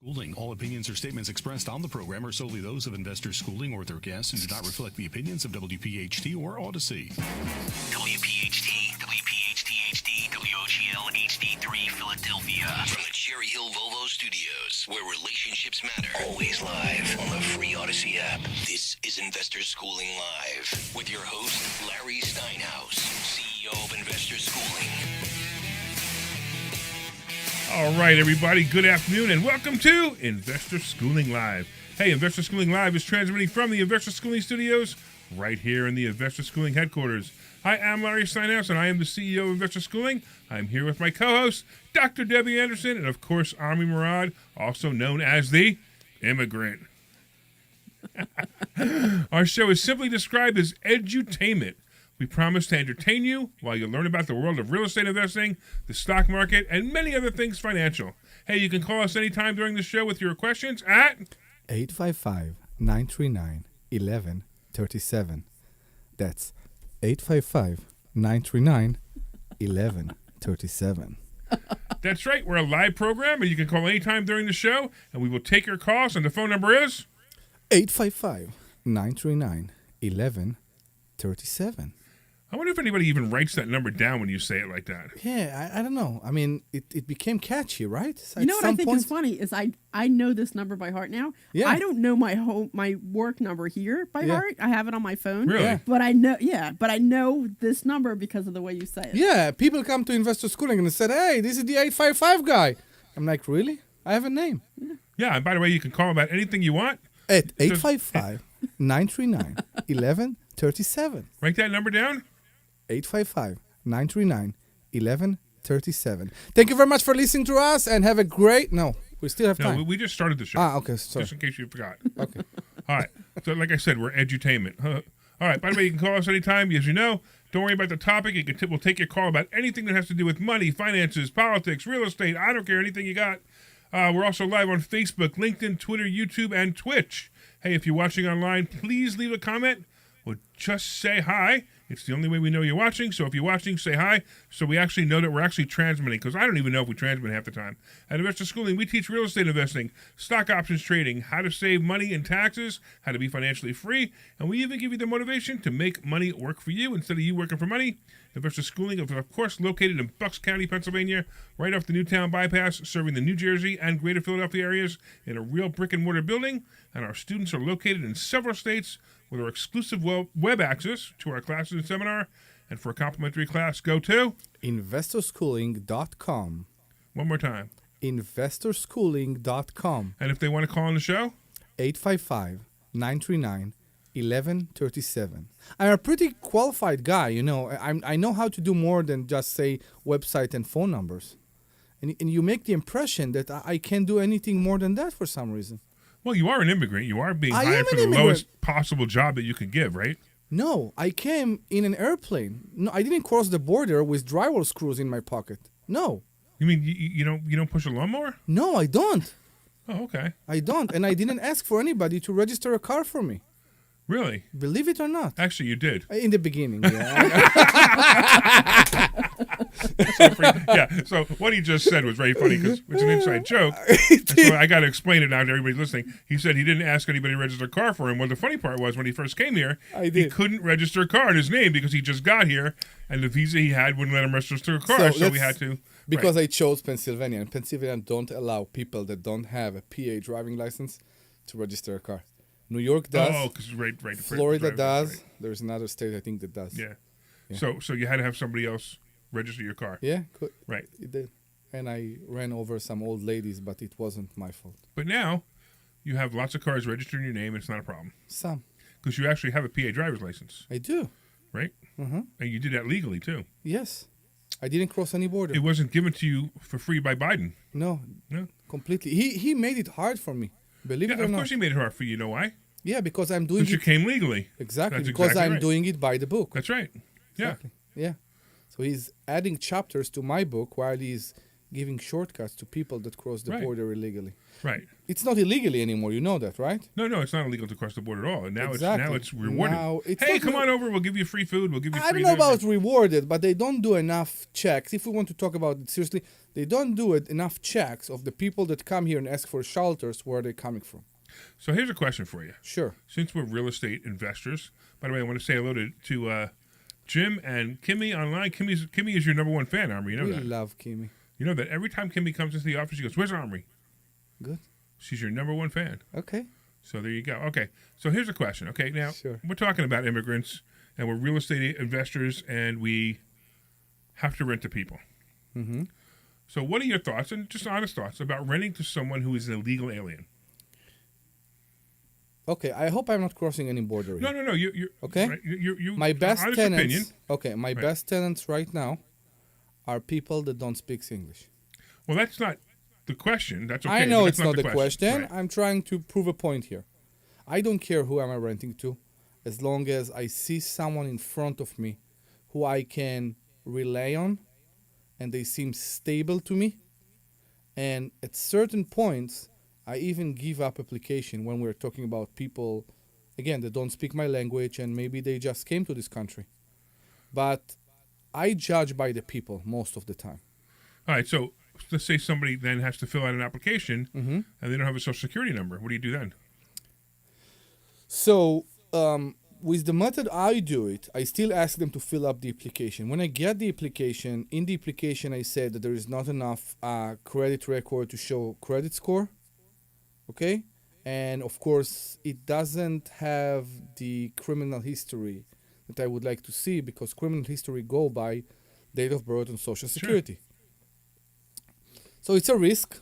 Schooling. All opinions or statements expressed on the program are solely those of Investors Schooling or their guests and do not reflect the opinions of WPHT or Odyssey. WPHT, WPHT-HD, WOGL HD3 Philadelphia. From the Cherry Hill Volvo Studios, where relationships matter. Always live on the free Odyssey app. This is Investors Schooling Live with your host, Larry Steinhouse, CEO of Investors Schooling. All right, everybody, good afternoon, and welcome to Investor Schooling Live. Hey, Investor Schooling Live is transmitting from the Investor Schooling Studios right here in the Investor Schooling headquarters. Hi, I'm Larry Steinhouse, and I am the CEO of Investor Schooling. I'm here with my co-host, Dr. Debbie Anderson, and, of course, Omri Morad, also known as the Immigrant. Our show is simply described as edutainment. We promise to entertain you while you learn about the world of real estate investing, the stock market, and many other things financial. Hey, you can call us anytime during the show with your questions at 855-939-1137. That's 855-939-1137. That's right. We're a live program, and you can call anytime during the show, and we will take your calls, and the phone number is 855-939-1137. I wonder if anybody even writes that number down when you say it like that. Yeah, I don't know. I mean, it became catchy, right? You know what I think is funny is I know this number by heart now. Yeah. I don't know my work number here by heart. I have it on my phone. Really? Yeah. But I know this number because of the way you say it. Yeah, people come to Investor Schooling and said, hey, this is the 855 guy. I'm like, really? I have a name. Yeah, and by the way, you can call about anything you want. At 855-939-1137. Write that number down. 855-939-1137. Thank you very much for listening to us and have a great... No, we still have time. No, we just started the show. Okay, sorry. Just in case you forgot. Okay. All right. So like I said, we're edutainment. All right. By the way, you can call us anytime. As you know, don't worry about the topic. We'll take your call about anything that has to do with money, finances, politics, real estate. I don't care. Anything you got. We're also live on Facebook, LinkedIn, Twitter, YouTube, and Twitch. Hey, if you're watching online, please leave a comment or just say hi. It's the only way we know you're watching. So if you're watching, say hi. So we actually know that we're actually transmitting, because I don't even know if we transmit half the time. At Investor Schooling, we teach real estate investing, stock options trading, how to save money and taxes, how to be financially free, and we even give you the motivation to make money work for you instead of you working for money. Investor Schooling, of course, located in Bucks County, Pennsylvania, right off the Newtown bypass, serving the New Jersey and greater Philadelphia areas in a real brick-and-mortar building. And our students are located in several states with our exclusive web access to our classes and seminar. And for a complimentary class, go to investorschooling.com. One more time. investorschooling.com. And if they want to call on the show? 855-939-1137. I'm a pretty qualified guy, you know. I know how to do more than just say website and phone numbers. And you make the impression that I can't do anything more than that for some reason. Well, you are an immigrant. You are being I hired am for an the immigrant. lowest possible job that you could give, right? No, I came in an airplane. No, I didn't cross the border with drywall screws in my pocket. No. You mean you don't push a lawnmower? No, I don't. Oh, okay. I don't. And I didn't ask for anybody to register a car for me. Really? Believe it or not. Actually, you did. In the beginning, yeah. So what he just said was very funny because it's an inside joke. So I got to explain it now to everybody listening. He said he didn't ask anybody to register a car for him. Well, the funny part was when he first came here, he couldn't register a car in his name because he just got here, and the visa he had wouldn't let him register a car. So we had to. Because I chose Pennsylvania, and Pennsylvania don't allow people that don't have a PA driving license to register a car. New York does. Oh, because right. Florida does. Right. There's another state I think that does. Yeah. So you had to have somebody else register your car. Yeah, good. Right. It did. And I ran over some old ladies, but it wasn't my fault. But now you have lots of cars registered in your name. It's not a problem. Some. Because you actually have a PA driver's license. I do. Right? Mm-hmm. And you did that legally, too. Yes. I didn't cross any border. It wasn't given to you for free by Biden. No. Completely. He made it hard for me. Believe it or not. Of course he made it hard for you. You know why? Yeah, because I'm doing it. Because you came legally. Exactly. That's because exactly I'm right. doing it by the book. That's right. Yeah. Exactly. Yeah. So he's adding chapters to my book while he's giving shortcuts to people that cross the Right. border illegally. Right. It's not illegally anymore. You know that, right? No, it's not illegal to cross the border at all. And now Exactly. it's rewarded. Now, it's hey, not come re- on over. We'll give you free food. We'll give you free I don't know this. about rewarded, but they don't do enough checks. If we want to talk about it seriously, they don't do enough checks of the people that come here and ask for shelters, where they're coming from. So here's a question for you. Sure. Since we're real estate investors, by the way, I want to say hello to Jim and Kimmy online. Kimmy is your number one fan, Omri. You know We that. love Kimi. You know that every time Kimmy comes into the office, she goes, "Where's Omri?" Good. She's your number one fan. Okay. So there you go. Okay. So here's a question. Okay. Now, Sure. we're talking about immigrants and we're real estate investors and we have to rent to people. Mm-hmm. So what are your thoughts, and just honest thoughts, about renting to someone who is an illegal alien? Okay. I hope I'm not crossing any border here. No. You're Okay. Right, you My best honest tenants. opinion. Okay. My Right. best tenants right now are people that don't speak English. Well, that's not the question. That's okay. I know but it's that's not the question. Right. I'm trying to prove a point here. I don't care who am I renting to, as long as I see someone in front of me who I can rely on, and they seem stable to me. And at certain points, I even give up application when we're talking about people, again, that don't speak my language and maybe they just came to this country. But I judge by the people most of the time. All right. So let's say somebody then has to fill out an application Mm-hmm. and they don't have a social security number. What do you do then? So, with the method I do it, I still ask them to fill up the application. When I get the application, in the application I said that there is not enough credit record to show credit score. Okay? And of course, it doesn't have the criminal history that I would like to see, because criminal history go by date of birth and social security. So it's a risk.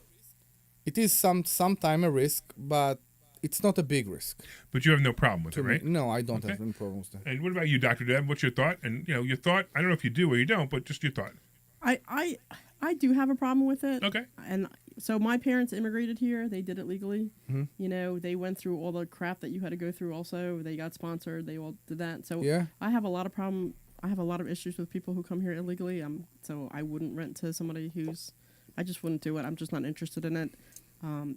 It is sometime a risk, but it's not a big risk. But you have no problem with it, To me. right? No, I don't Okay. have any problems there. And what about you, Dr. Deb? What's your thought? And your thought, I don't know if you do or you don't, but just your thought. I do have a problem with it. Okay. And so my parents immigrated here. They did it legally. Mm-hmm. You know, they went through all the crap that you had to go through also. They got sponsored. They all did that. So Yeah. I have a lot of issues with people who come here illegally. So I wouldn't rent to somebody I just wouldn't do it. I'm just not interested in it.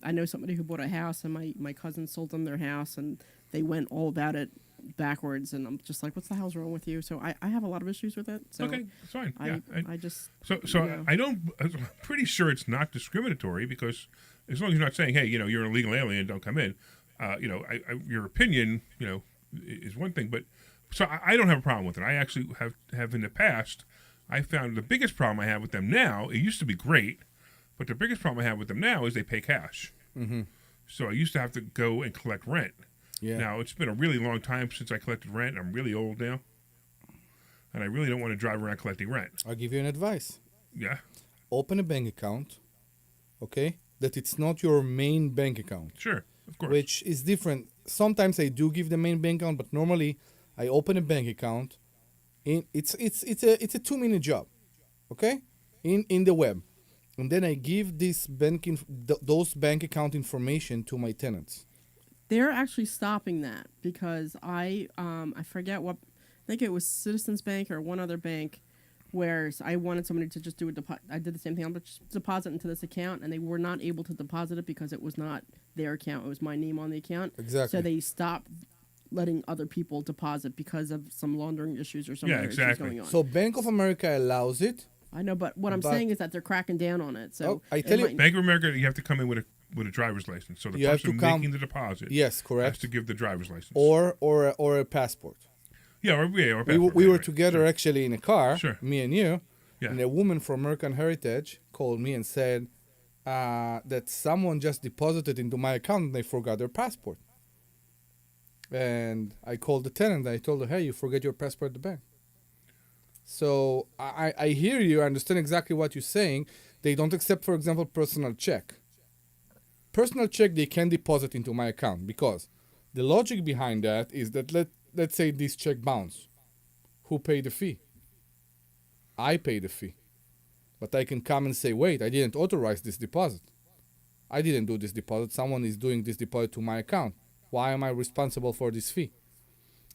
I know somebody who bought a house, and my cousin sold them their house, and they went all about it backwards, and I'm just like, what's the hell's wrong with you? So I have a lot of issues with it. So Okay, that's fine. Yeah. I just So yeah. I'm pretty sure it's not discriminatory, because as long as you're not saying, hey, you're an illegal alien, don't come in. Your opinion, is one thing, but so I don't have a problem with it. I actually have in the past. I found the biggest problem I have with them now. It used to be great, but the biggest problem I have with them now is they pay cash. Mm-hmm. So I used to have to go and collect rent. Yeah. Now, it's been a really long time since I collected rent. I'm really old now. And I really don't want to drive around collecting rent. I'll give you an advice. Yeah, Open a bank account, okay? That it's not your main bank account, sure, of course. which is different. Sometimes I do give the main bank account, but normally I open a bank account. It's a 2-minute job, okay? In the web, and then I give this those bank account information to my tenants. They're actually stopping that because I forget what, I think it was Citizens Bank or one other bank, where I wanted somebody to just do a deposit. I did the same thing. I'm just deposit into this account, and they were not able to deposit it because it was not their account. It was my name on the account. Exactly. So they stopped letting other people deposit because of some laundering issues or some Yeah, other exactly. issues going on. So Bank of America allows it. I know, but what I'm But- saying is that they're cracking down on it. So Oh, I it tell you- might- Bank of America, you have to come in with a driver's license. So the You have person to come- making the deposit Yes, has correct. to give the driver's license. Or a passport. or We, passport, we right, were right. together Sure. actually in a car, Sure. me and you, Yeah. and a woman from American Heritage called me and said that someone just deposited into my account and they forgot their passport. And I called the tenant and I told her, hey, you forget your passport at the bank. So I hear you, I understand exactly what you're saying. They don't accept, for example, personal check. Personal check they can deposit into my account because the logic behind that is that let's say this check bounce. Who paid the fee? I pay the fee. But I can come and say, wait, I didn't authorize this deposit. I didn't do this deposit. Someone is doing this deposit to my account. Why am I responsible for this fee?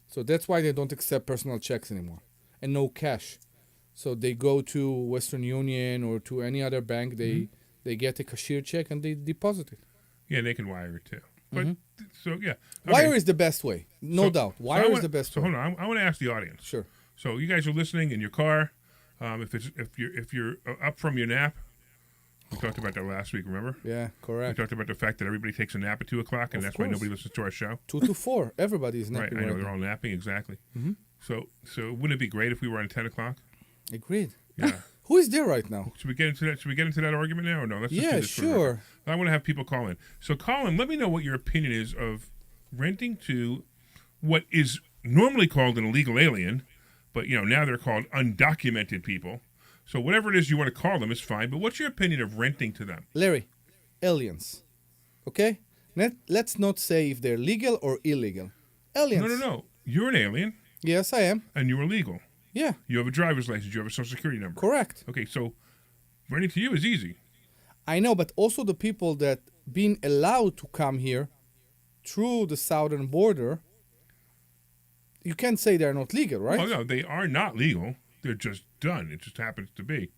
So that's why they don't accept personal checks anymore. And no cash. So they go to Western Union or to any other bank. They get a cashier check and they deposit it. Yeah, they can wire it too. But so yeah, Wire is the best way, no doubt. Wire is the best So way. hold on, I want to ask the audience. Sure. So you guys are listening in your car. If you're up from your nap, we talked about that last week. Remember? Yeah, We correct. talked about the fact that everybody takes a nap at 2:00, and Of that's why course. nobody listens to our show. 2 to 4. Everybody is Right? napping I know right they're now. all napping exactly. So wouldn't it be great if we were on 10:00? Agreed. Yeah. Who is there right now? Should we get into that? Should we get into that argument now, or no? Let's just do Yeah, this for a sure. record. I want to have people call in. So, Colin, let me know what your opinion is of renting to what is normally called an illegal alien, but now they're called undocumented people. So, whatever it is you want to call them is fine. But what's your opinion of renting to them? Larry, aliens. Okay? Let's not say if they're legal or illegal. Aliens. No. You're an alien, Yes, I am. and you're legal. Yeah, You have a driver's license. You have a social security number. correct. Okay, so renting to you is easy. I know, but also the people that being allowed to come here through the southern border, you can't say they're not legal, right? Oh no, they are not legal. They're just done. It just happens to be.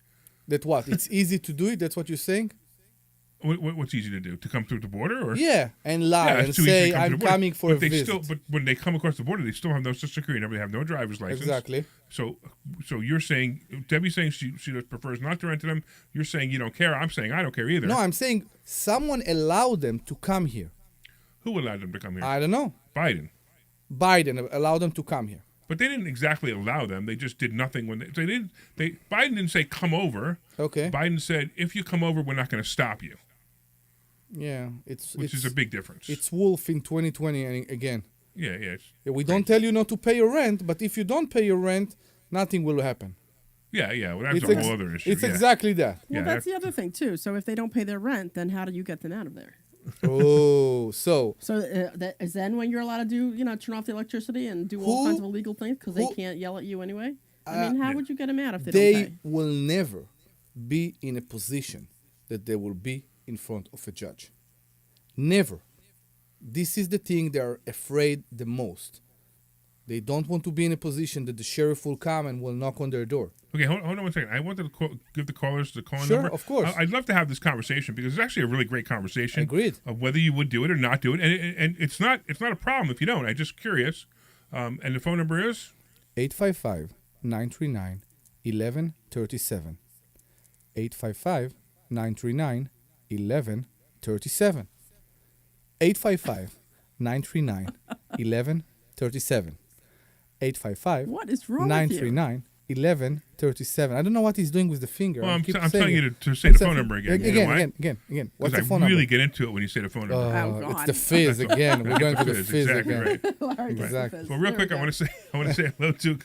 That what? It's easy to do it? That's what you're saying? What's easy to do? To come through the border, or Yeah, and lie Yeah, and it's too easy to say, come to I'm the border. coming for But a they visit. but when they come across the border, they still have no social security number. They have no driver's license. Exactly. So you're saying Debbie's saying she just prefers not to rent to them. You're saying you don't care. I'm saying I don't care either. No, I'm saying someone allowed them to come here. Who allowed them to come here? I don't know. Biden. Biden allowed them to come here. But they didn't exactly allow them. They just did nothing when they didn't. Biden didn't say come over. Okay. Biden said if you come over, we're not going to stop you, Yeah, which is a big difference. It's Wolf in 2020 again. Yeah. Yeah, we don't tell you not to pay your rent, but if you don't pay your rent, nothing will happen. Yeah. Well, that's It's a whole other issue. It's yeah. exactly that. Well, Yeah, that's the other thing too. So if they don't pay their rent, then how do you get them out of there? Oh, so So that is then when you're allowed to do, turn off the electricity and do all Who- kinds of illegal things because they who- can't yell at you anyway. I mean, how would you get them out if they they don't pay? will never be in a position that they will be in front of a judge. Never. This is the thing they are afraid the most. They don't want to be in a position that the sheriff will come and will knock on their door. Okay, hold on one second. I wanted to give the callers the call Sure, number. of course. I'd love to have this conversation because it's actually a really great conversation. Agreed. Of whether you would do it or not do it, and it's not a problem if you don't. I'm just curious. And the phone number is 855-939-1137. 855-939-1137. 855-939-1137. 855 What is wrong with you? 939-1137. I don't know what he's doing with the finger. Well, I I'm keep telling saying you it. to say the What's phone that? number again. You know why? Again. What's Because the phone I really number? get into it when you say the phone number. Oh, It's God. the fizz again. We're going to the fizz exactly again. right. Larry gets the Exactly. fizz. Well, real There quick, we I go. want to say hello to a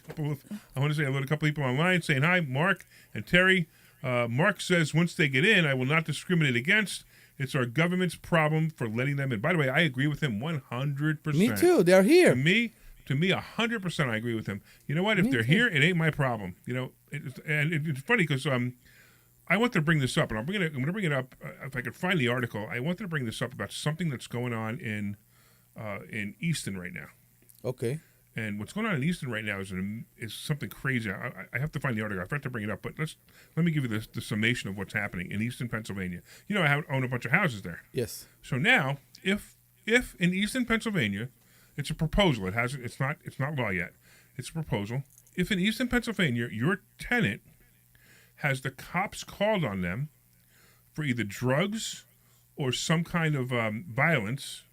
couple of people online saying hi, Mark and Terry. Mark says once they get in, I will not discriminate against. It's our government's problem for letting them in. By the way, I agree with him 100%. Me too. They're here. To me, 100%, I agree with him. You know what? If they're here, it ain't my problem. It's funny because I want to bring this up, and I'm going to bring it up if I could find the article. I wanted to bring this up about something that's going on in Easton right now. Okay. And what's going on in Easton right now is something crazy. I have to find the article. I forgot to bring it up, but let me give you the summation of what's happening in Easton, Pennsylvania. I own a bunch of houses there. Yes. So now, if in Easton, Pennsylvania, it's a proposal. It's not law yet. It's a proposal. If in Easton, Pennsylvania, your tenant has the cops called on them for either drugs or some kind of violence,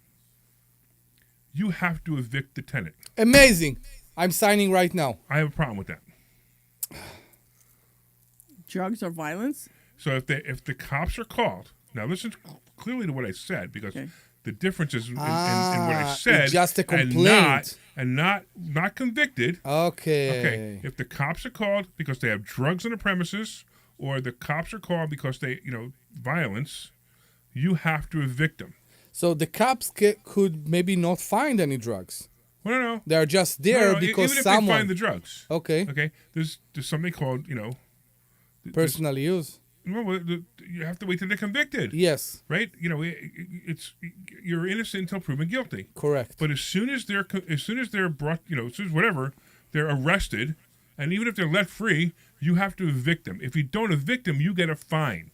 you have to evict the tenant. Amazing. I'm signing right now. I have a problem with that. Drugs or violence? So if the cops are called, now listen clearly to what I said because Okay. the difference is in what I said it's just a complaint. and not convicted. Okay. Okay, if the cops are called because they have drugs on the premises, or the cops are called because they violence, you have to evict them. So the cops could maybe not find any drugs. Well, no. They're just there No, because even if someone. they find the drugs. Okay. Okay, there's something called Personal use. well, you have to wait till they're convicted. Yes. Right? It's you're innocent until proven guilty. Correct. But as soon as they're brought, as soon as whatever, they're arrested, And even if they're let free, you have to evict them. If you don't evict them, you get a fine.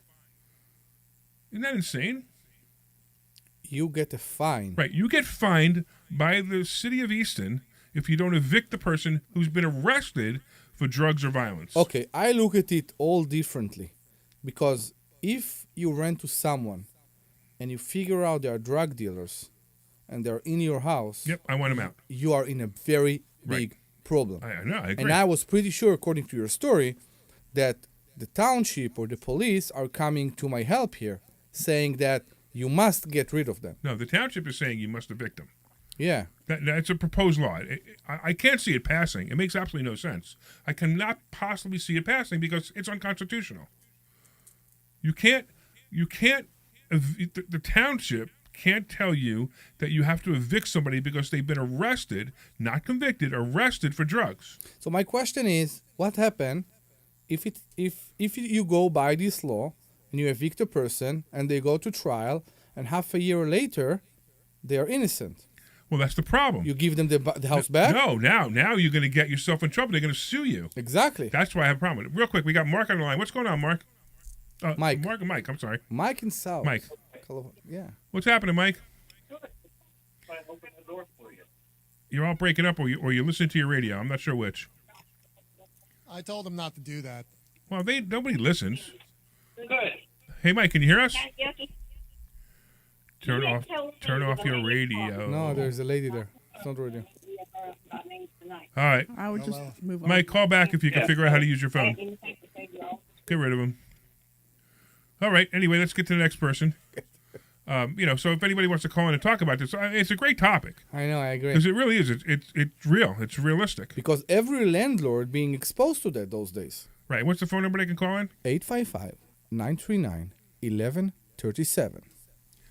Isn't that insane? You get a fine. Right. You get fined by the city of Easton if you don't evict the person who's been arrested for drugs or violence. Okay, I look at it all differently. Because if you rent to someone and you figure out they are drug dealers and they're in your house, Yep, I want them out. you are in a very big problem. I know, I agree. And I was pretty sure, according to your story, that the township or the police are coming to my help here, saying that you must get rid of them. No, the township is saying you must evict them. Yeah. That's a proposed law. I can't see it passing. It makes absolutely no sense. I cannot possibly see it passing because it's unconstitutional. You can't, the township can't tell you that you have to evict somebody because they've been arrested, not convicted, arrested for drugs. So my question is, what happens if you go by this law and you evict a person and they go to trial and half a year later they are innocent? Well, that's the problem. You give them the house back? No, now you're going to get yourself in trouble. They're going to sue you. Exactly. That's why I have a problem with it. Real quick, we got Mark on the line. What's going on, Mark? Mike. Mike, I'm sorry. Mike and South. Mike. Yeah. What's happening, Mike? You're all breaking up, or you're listening to your radio. I'm not sure which. I told him not to do that. Well, nobody listens. Hey, Mike, can you hear us? Turn off your radio. No, there's a lady there. It's not radio. All right. I would just move on. Mike, call back if you can figure out how to use your phone. Get rid of him. All right. Anyway, let's get to the next person. So if anybody wants to call in and talk about this, it's a great topic. I know, I agree. Because it really is. It's real. It's realistic. Because every landlord being exposed to that those days. Right. What's the phone number they can call in? 855-939-1137.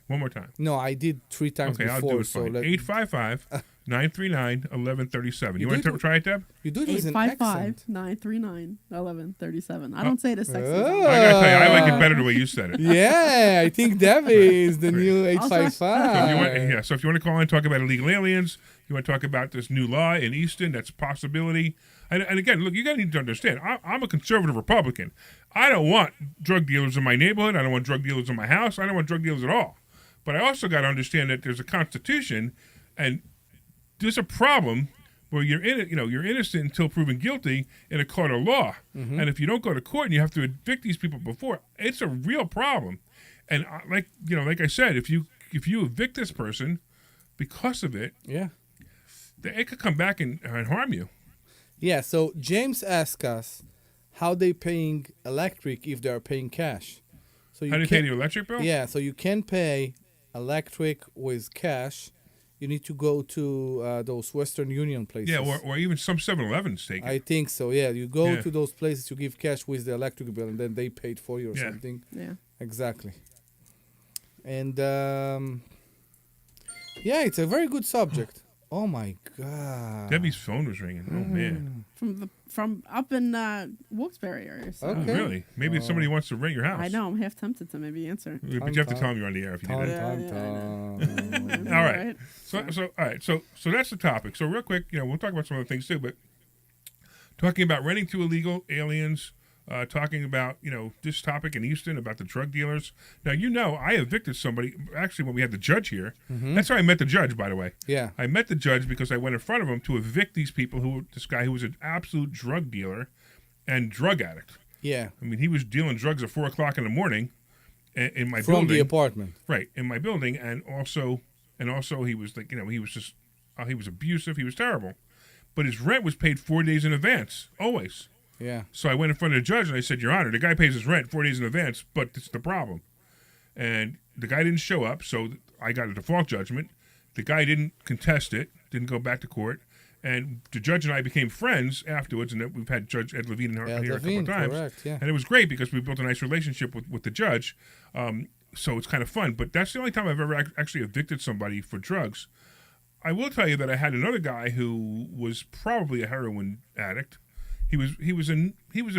One more time. No, I did 3 times Okay, before. I'll do it fine. 855-939-1137. You want to try it, Deb? You do it with an accent. 855-939-1137. I don't say it as sexy. I got to tell you, I like it better the way you said it. Yeah, I think Debbie is the new So if 855. so if you want to call in and talk about illegal aliens, you want to talk about this new law in Easton, that's a possibility. And again, look, you got to need to understand, I'm a conservative Republican. I don't want drug dealers in my neighborhood. I don't want drug dealers in my house. I don't want drug dealers at all. But I also got to understand that there's a Constitution, and there's a problem where you're innocent until proven guilty in a court of law. Mm-hmm. And if you don't go to court and you have to evict these people before, it's a real problem. And like I said, if you evict this person because of it, Yeah. it could come back and harm you. Yeah, so James asked us how they paying electric if they are paying cash. So How do you pay the electric bill? Yeah, so you can pay electric with cash. You need to go to those Western Union places. Yeah, or even some 7-Elevens take it. I think so, yeah. You go Yeah. to those places, you give cash with the electric bill, and then they paid for you or Yeah. something. Yeah. Exactly. And, yeah, it's a very good subject. Oh, my God. Debbie's phone was ringing. Oh, man. From up in Wilkes-Barre area. So. Oh, Okay. really? Maybe somebody wants to rent your house. I know. I'm half tempted to maybe answer. Yeah, but you have to tell them you're on the air if you do Tom, that. Tom, Tom. All right. So all right. So that's the topic. So real quick, we'll talk about some other things too, but talking about renting to illegal aliens, talking about, this topic in Easton about the drug dealers. Now, I evicted somebody, actually, when we had the judge here. Mm-hmm. That's how I met the judge, by the way. Yeah. I met the judge because I went in front of him to evict these people this guy who was an absolute drug dealer and drug addict. Yeah. I mean, he was dealing drugs at 4 o'clock in the morning in my building. From the apartment. Right, in my building, and also he was like, he was just, he was abusive, he was terrible. But his rent was paid 4 days in advance, always. Yeah. So I went in front of the judge and I said, Your Honor, the guy pays his rent 4 days in advance, but it's the problem. And the guy didn't show up, so I got a default judgment. The guy didn't contest it, didn't go back to court. And the judge and I became friends afterwards, and then we've had Judge Ed Levine here a couple of times. Correct, yeah. And it was great because we built a nice relationship with the judge. So it's kind of fun. But that's the only time I've ever actually evicted somebody for drugs. I will tell you that I had another guy who was probably a heroin addict. He was a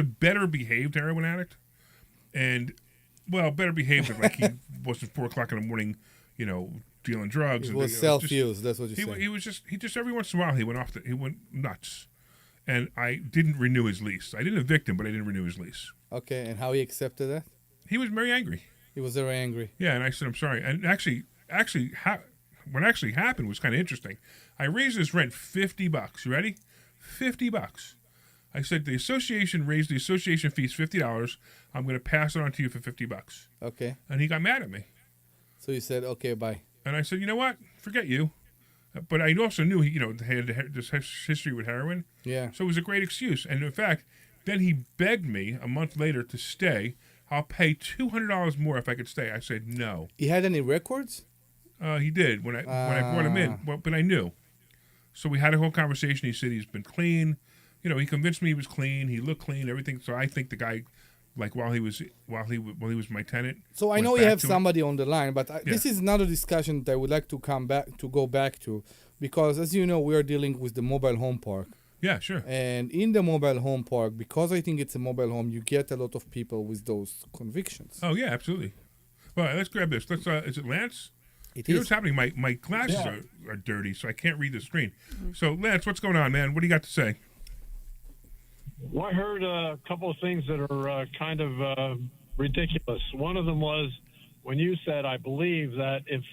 better behaved heroin addict, and better behaved than like he wasn't 4 o'clock in the morning, dealing drugs. It was self-use. That's what you said. He just every once in a while he went nuts, and I didn't renew his lease. I didn't evict him, but I didn't renew his lease. Okay, and how he accepted that? He was very angry. He was very angry. Yeah, and I said, I'm sorry. And what actually happened was kind of interesting. I raised his rent $50. You ready? $50. I said the association raised the association fees $50. I'm going to pass it on to you for $50. Okay. And he got mad at me. So you said, okay, bye. And I said, you know what? Forget you. But I also knew he, had this history with heroin. Yeah. So it was a great excuse. And in fact, then he begged me a month later to stay. I'll pay $200 more if I could stay. I said no. He had any records? He did when I brought him in. Well, but I knew. So we had a whole conversation. He said he's been clean. He convinced me he was clean. He looked clean. Everything. So I think the guy, like while he was my tenant. So I know you have somebody on the line, but this is another discussion that I would like to go back to, because as you know, we are dealing with the mobile home park. Yeah, sure. And in the mobile home park, because I think it's a mobile home, you get a lot of people with those convictions. Oh yeah, absolutely. Well, let's grab this. Let's. Is it Lance? It You know is. what's happening? My glasses are dirty, so I can't read the screen. So Lance, what's going on, man? What do you got to say? Well, I heard a couple of things that are kind of ridiculous. One of them was when you said, I believe, that if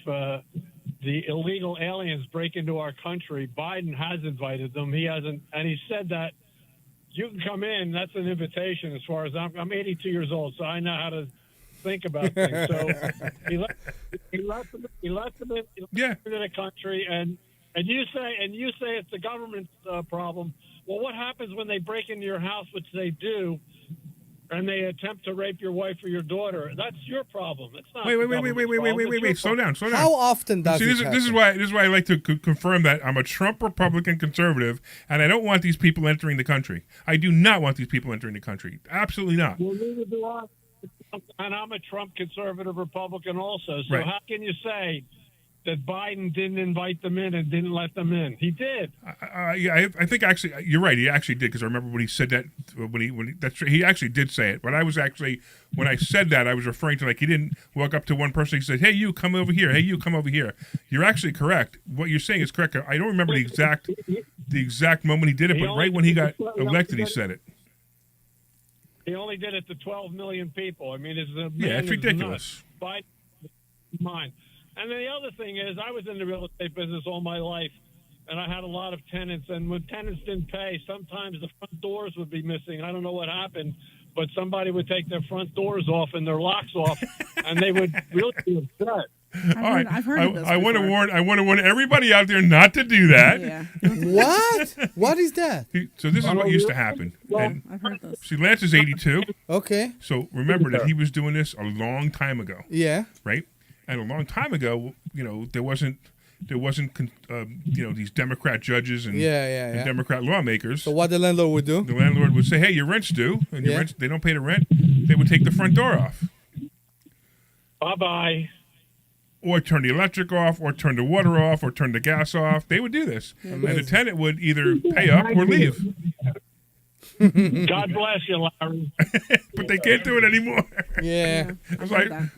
the illegal aliens break into our country, Biden has invited them. He hasn't, and he said that you can come in. That's an invitation. As far as I'm 82 years old, so I know how to think about things. So he let them in the country, and you say it's the government's problem. Well, what happens when they break into your house, which they do, and they attempt to rape your wife or your daughter? That's your problem. It's not. Wait. Slow down. How often does this happen? is why I like to confirm that I'm a Trump Republican conservative, and I don't want these people entering the country. I do not want these people entering the country. Absolutely not. Well, neither do I. And I'm a Trump conservative Republican also. So how can you say that Biden didn't invite them in and didn't let them in? He did. I think actually you're right. He actually did, because I remember when he said that. He actually did say it. But I was actually, when I said that, I was referring to, like, he didn't walk up to one person. He said, "Hey, you come over here. Hey, you come over here." You're actually correct. What you're saying is correct. I don't remember the exact moment he did it, but right when he got elected, he said it. He only did it to 12 million people. I mean, it's ridiculous. Biden, mine. And then the other thing is, I was in the real estate business all my life, and I had a lot of tenants. And when tenants didn't pay, sometimes the front doors would be missing. I don't know what happened, but somebody would take their front doors off and their locks off, and they would really be upset. I've heard of this. I want to warn everybody out there not to do that. Yeah. What? What is that? So this is what used to happen. And I've heard this. see, Lance is 82. Okay. So remember that he was doing this a long time ago. Yeah. Right? And a long time ago, there wasn't these Democrat judges and Democrat lawmakers. So what the landlord would do? The landlord would say, "Hey, your rent's due," and your rent, they don't pay the rent. They would take the front door off. Bye-bye. Or turn the electric off, or turn the water off, or turn the gas off. They would do this. And the tenant would either pay up or leave. God bless you, Larry. But they can't do it anymore. Yeah.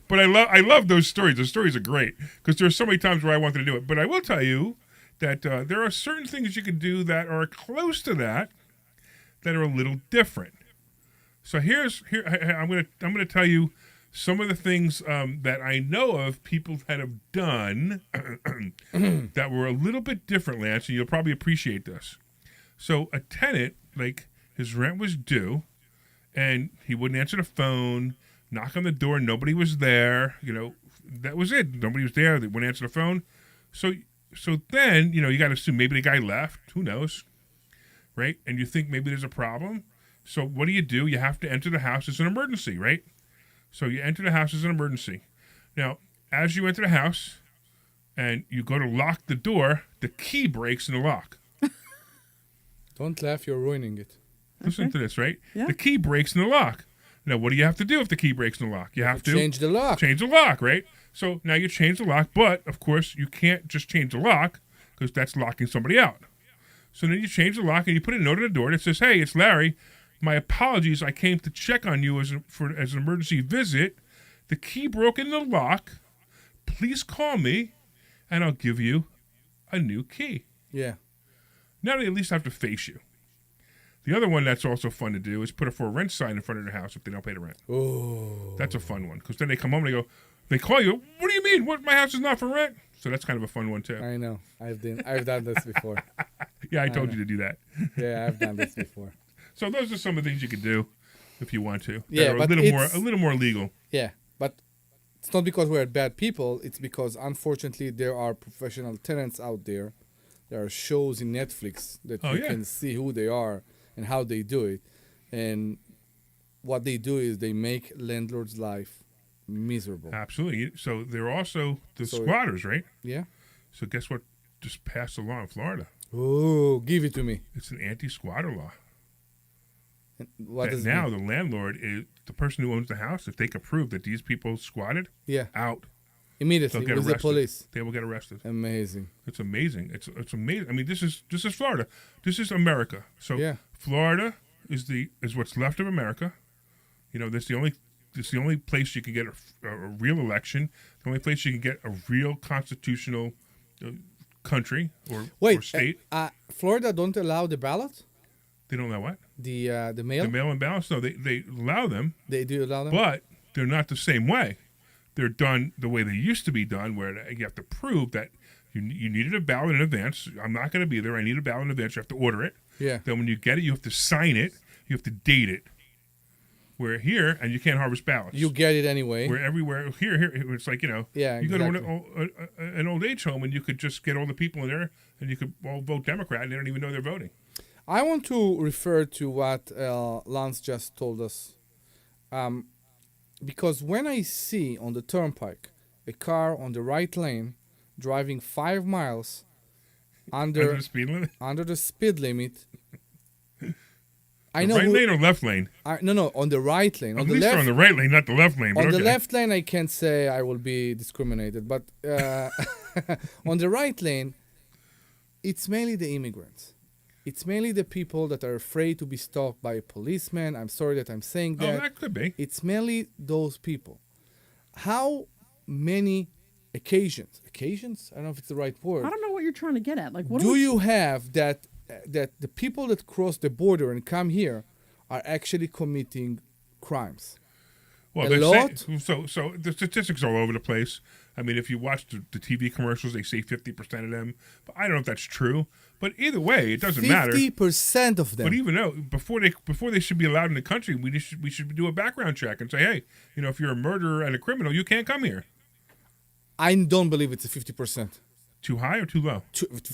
But I love those stories. The stories are great, because there's so many times where I wanted to do it. But I will tell you that there are certain things you can do that are close to that are a little different. So I'm gonna tell you some of the things that I know of people that have done that were a little bit different, Lance, and you'll probably appreciate this. So a tenant, like, his rent was due, and he wouldn't answer the phone, knock on the door, nobody was there, that was it. Nobody was there, they wouldn't answer the phone. So then, you got to assume maybe the guy left, who knows, right? And you think maybe there's a problem. So what do? You have to enter the house as an emergency, right? So you enter the house as an emergency. Now, as you enter the house and you go to lock the door, the key breaks in the lock. Don't laugh, you're ruining it. Listen to this, right? Yeah. The key breaks in the lock. Now, what do you have to do if the key breaks in the lock? You have to change the lock. Change the lock, right? So now you change the lock, but, of course, you can't just change the lock, because that's locking somebody out. So then you change the lock and you put a note on the door that says, "Hey, it's Larry. My apologies. I came to check on you as an emergency visit. The key broke in the lock. Please call me, and I'll give you a new key." Yeah. Now they at least have to face you. The other one that's also fun to do is put a for rent sign in front of their house if they don't pay the rent. Oh. That's a fun one because then they come home and they call you. What do you mean? What? My house is not for rent. So that's kind of a fun one too. I know. I've done this before. Yeah, I told you to do that. Yeah, I've done this before. So those are some of the things you could do if you want to. Yeah, that are but a little more legal. Yeah, but it's not because we're bad people. It's because unfortunately there are professional tenants out there. There are shows in Netflix that you can see who they are and how they do it. And what they do is they make landlord's life miserable. Absolutely. So they're also the squatters, right? Yeah. So guess what just passed a law in Florida? Oh, give it to me. It's an anti-squatter law. And what That does now it mean? the landlord is the person who owns the house. If they can prove that these people squatted, Yeah. out. Immediately They'll get with arrested. the police. They will get arrested. Amazing. It's amazing. It's amazing. I mean, this is Florida. This is America. So Yeah. Florida is what's left of America. You know, that's the only place you can get a real election. The only place you can get a real constitutional country or state. Florida don't allow the ballot? They don't allow what? The mail? The mail-in ballots? No, they allow them, They do allow them? but they're not the same way. They're done the way they used to be done, where you have to prove that you needed a ballot in advance. I'm not going to be there. I need a ballot in advance. You have to order it. Yeah. Then when you get it, you have to sign it. You have to date it. Where here, and you can't harvest ballots. You get it anyway. We're everywhere. Here, it's like, Yeah, you go exactly. to an old age home and you could just get all the people in there and you could all vote Democrat and they don't even know they're voting. I want to refer to what Lance just told us. Because when I see on the turnpike a car on the right lane driving 5 miles under the speed limit? under the speed limit, I know Right lane or left lane? no, on the right lane. At On the least they're on left, the right lane, not the left lane. But on the okay. left lane, I can't say I will be discriminated, but on the right lane, it's mainly the immigrants. It's mainly the people that are afraid to be stopped by a policeman. I'm sorry that I'm saying that. Oh, that could be. It's mainly those people. How many occasions? I don't know if it's the right word. I don't know what you're trying to get at. Like, what Do you have that the people that cross the border and come here are actually committing crimes? Well, A they're lot? So the statistics are all over the place. I mean, if you watch the TV commercials, they say 50% of them. But I don't know if that's true. But either way, it doesn't matter. 50% of them. But even though before they should be allowed in the country, we should do a background check and say, hey, if you're a murderer and a criminal, you can't come here. I don't believe it's a 50%. Too high or too low?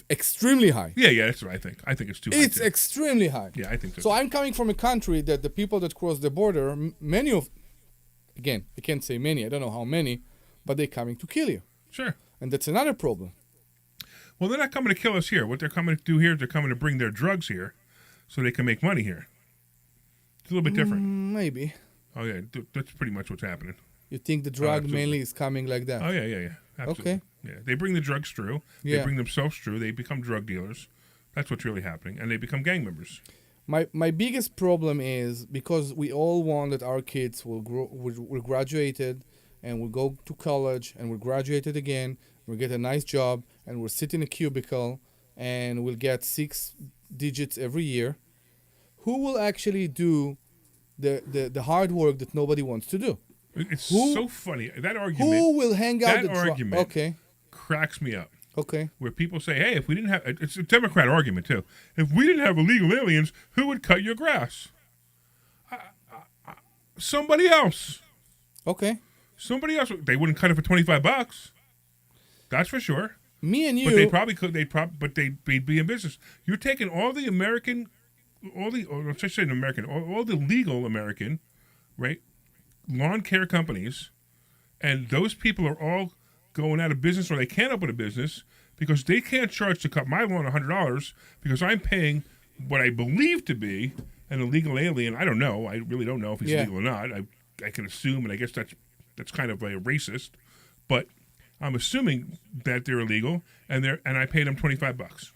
Extremely high. Yeah, that's what I think. I think it's too high. It's too. extremely high. Yeah, I think so. So I'm coming from a country that the people that cross the border, many of, again, I can't say many, I don't know how many, but they're coming to kill you. Sure. And that's another problem. Well, they're not coming to kill us here. What they're coming to do here is they're coming to bring their drugs here so they can make money here. It's a little bit different. Maybe. Oh, yeah, that's pretty much what's happening. You think the drug absolutely. mainly is coming like that? Oh, yeah. Absolutely. Okay. Yeah, they bring the drugs through. They Yeah. bring themselves through. They become drug dealers. That's what's really happening. And they become gang members. My biggest problem is because we all want that our kids will will graduated and will go to college and will graduated again, we'll get a nice job and we'll sit in a cubicle and we'll get 6 digits every year. Who will actually do the hard work that nobody wants to do? It's so funny. That argument. Who will hang out That the argument Okay. cracks me up. Okay. Where people say, hey, if we didn't have, it's a Democrat argument too. If we didn't have illegal aliens, who would cut your grass? Somebody else. Okay. Somebody else. They wouldn't cut it for $25. That's for sure. Me and you. But they probably could. But they'd be in business. You're taking all the American, all the legal American, right, lawn care companies, and those people are all going out of business, or they can't open a business because they can't charge to cut my lawn $100 because I'm paying what I believe to be an illegal alien. I don't know. I really don't know if he's legal or not. I can assume, and I guess that's kind of a racist, but I'm assuming that they're illegal, and I paid them $25.